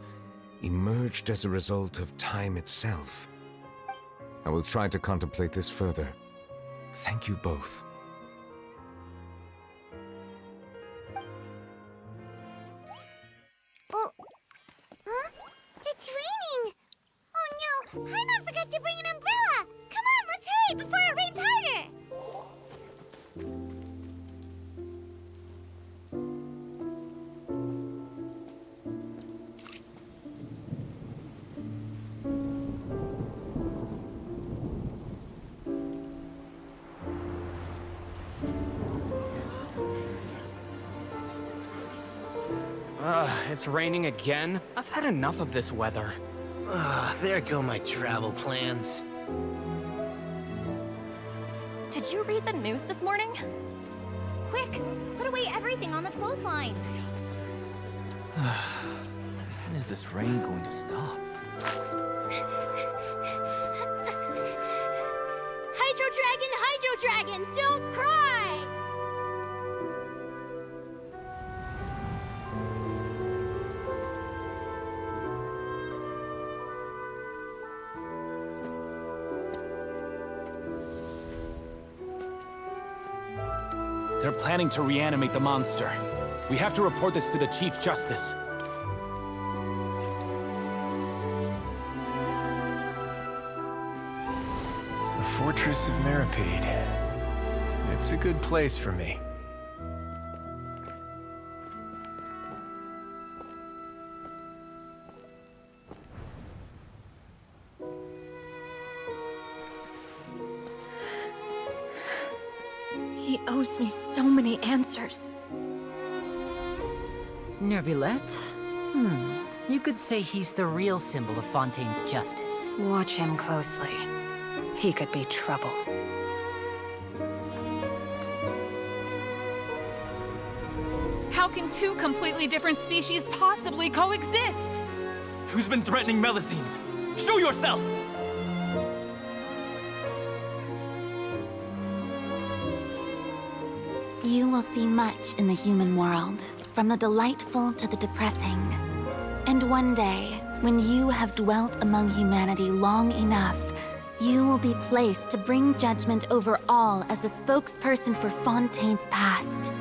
emerged as a result of time itself. I will try to contemplate this further. Thank you both. Oh, huh? It's raining! Oh no, Paimon forgot to bring an umbrella! Come on, let's hurry before it rains harder! It's raining again? I've had enough of this weather. There go my travel plans. Did you read the news this morning? Quick, put away everything on the clothesline. When is this rain going to stop? Hydro Dragon, don't cry! They're planning to reanimate the monster. We have to report this to the Chief Justice. The Fortress of Meripede. It's a good place for me. He owes me so many answers. Neuvillette? You could say he's the real symbol of Fontaine's justice. Watch him closely. He could be trouble. How can two completely different species possibly coexist? Who's been threatening Melusines? Show yourself! You will see much in the human world, from the delightful to the depressing. And one day, when you have dwelt among humanity long enough, you will be placed to bring judgment over all as a spokesperson for Fontaine's past.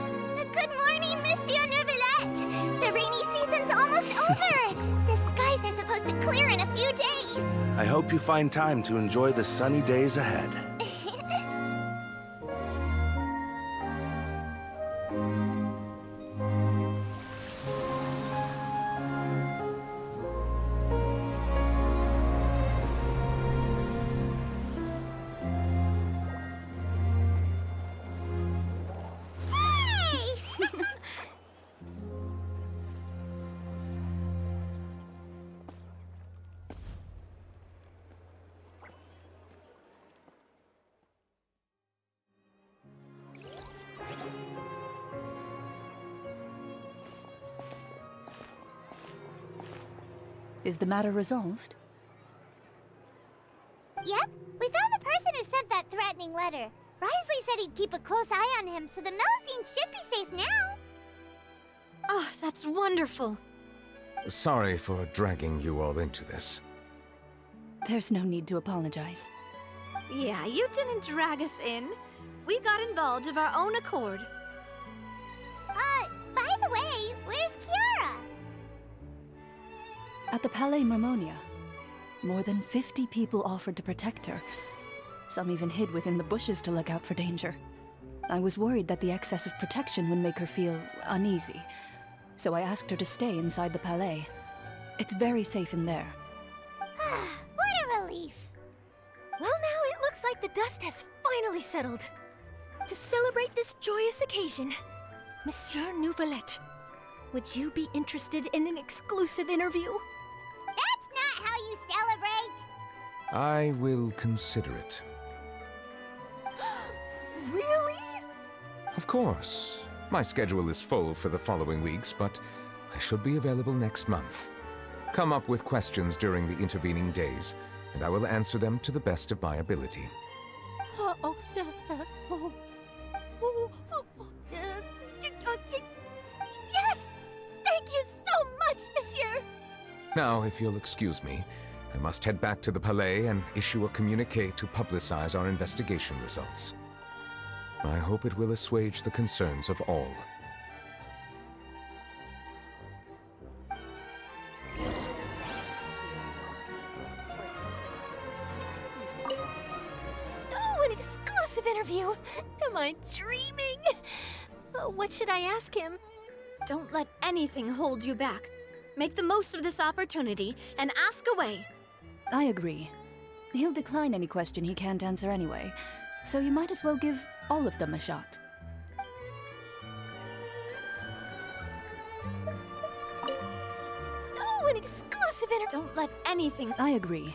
Good morning, Monsieur Neuvillette! The rainy season's almost over! The skies are supposed to clear in a few days! I hope you find time to enjoy the sunny days ahead. Is the matter resolved? Yep, we found the person who sent that threatening letter. Risley said he'd keep a close eye on him, so the Melusines should be safe now. Oh, that's wonderful. Sorry for dragging you all into this. There's no need to apologize. Yeah, you didn't drag us in. We got involved of our own accord. By the way, where's Kiara? At the Palais Mermonia, more than 50 people offered to protect her. Some even hid within the bushes to look out for danger. I was worried that the excess of protection would make her feel uneasy, so I asked her to stay inside the Palais. It's very safe in there. What a relief. Well, now it looks like the dust has finally settled. To celebrate this joyous occasion, Monsieur Neuvillette, would you be interested in an exclusive interview? That's not how you celebrate. I will consider it. Really? Of course. My schedule is full for the following weeks, but I should be available next month. Come up with questions during the intervening days, and I will answer them to the best of my ability. Yes! Thank you so much, Monsieur! Now, if you'll excuse me, I must head back to the Palais and issue a communiqué to publicize our investigation results. I hope it will assuage the concerns of all. Oh, an exclusive interview! Am I dreaming? What should I ask him? Don't let anything hold you back. Make the most of this opportunity and ask away. I agree. He'll decline any question he can't answer anyway, so you might as well give all of them a shot. Oh, an exclusive interview! Don't let anything... I agree.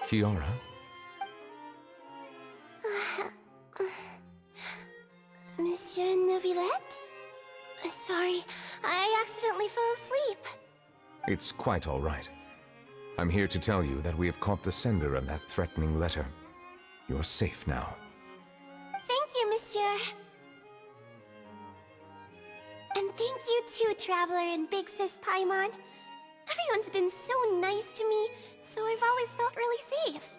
Kiara? Monsieur Neuvillette? Sorry, I accidentally fell asleep. It's quite all right. I'm here to tell you that we have caught the sender of that threatening letter. You're safe now. Thank you, Monsieur. And thank you too, Traveler and Big Sis Paimon. Everyone's been so nice to me, so I've always felt really safe.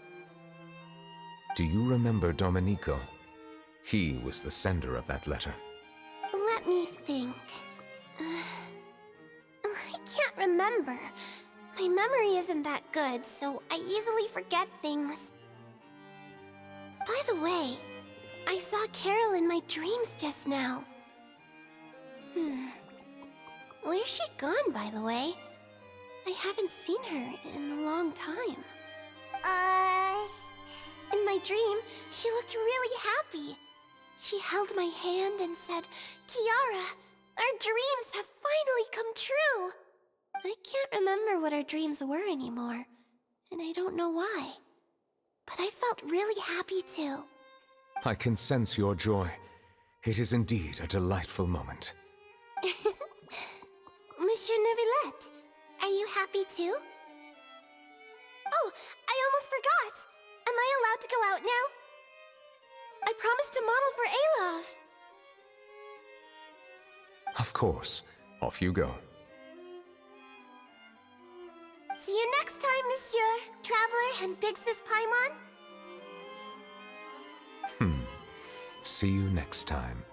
Do you remember Domenico? He was the sender of that letter. Let me think. I can't remember. My memory isn't that good, so I easily forget things. By the way, I saw Carol in my dreams just now. Where's she gone, by the way? I haven't seen her in a long time. In my dream, she looked really happy. She held my hand and said, "Kiara, our dreams have finally come true." I can't remember what our dreams were anymore, and I don't know why. But I felt really happy too. I can sense your joy. It is indeed a delightful moment. Monsieur Neuvillette, are you happy too? Oh, I almost forgot! Am I allowed to go out now? I promised to model for Alov. Of course. Off you go. See you next time, Monsieur, Traveler, and Big Sis Paimon. See you next time.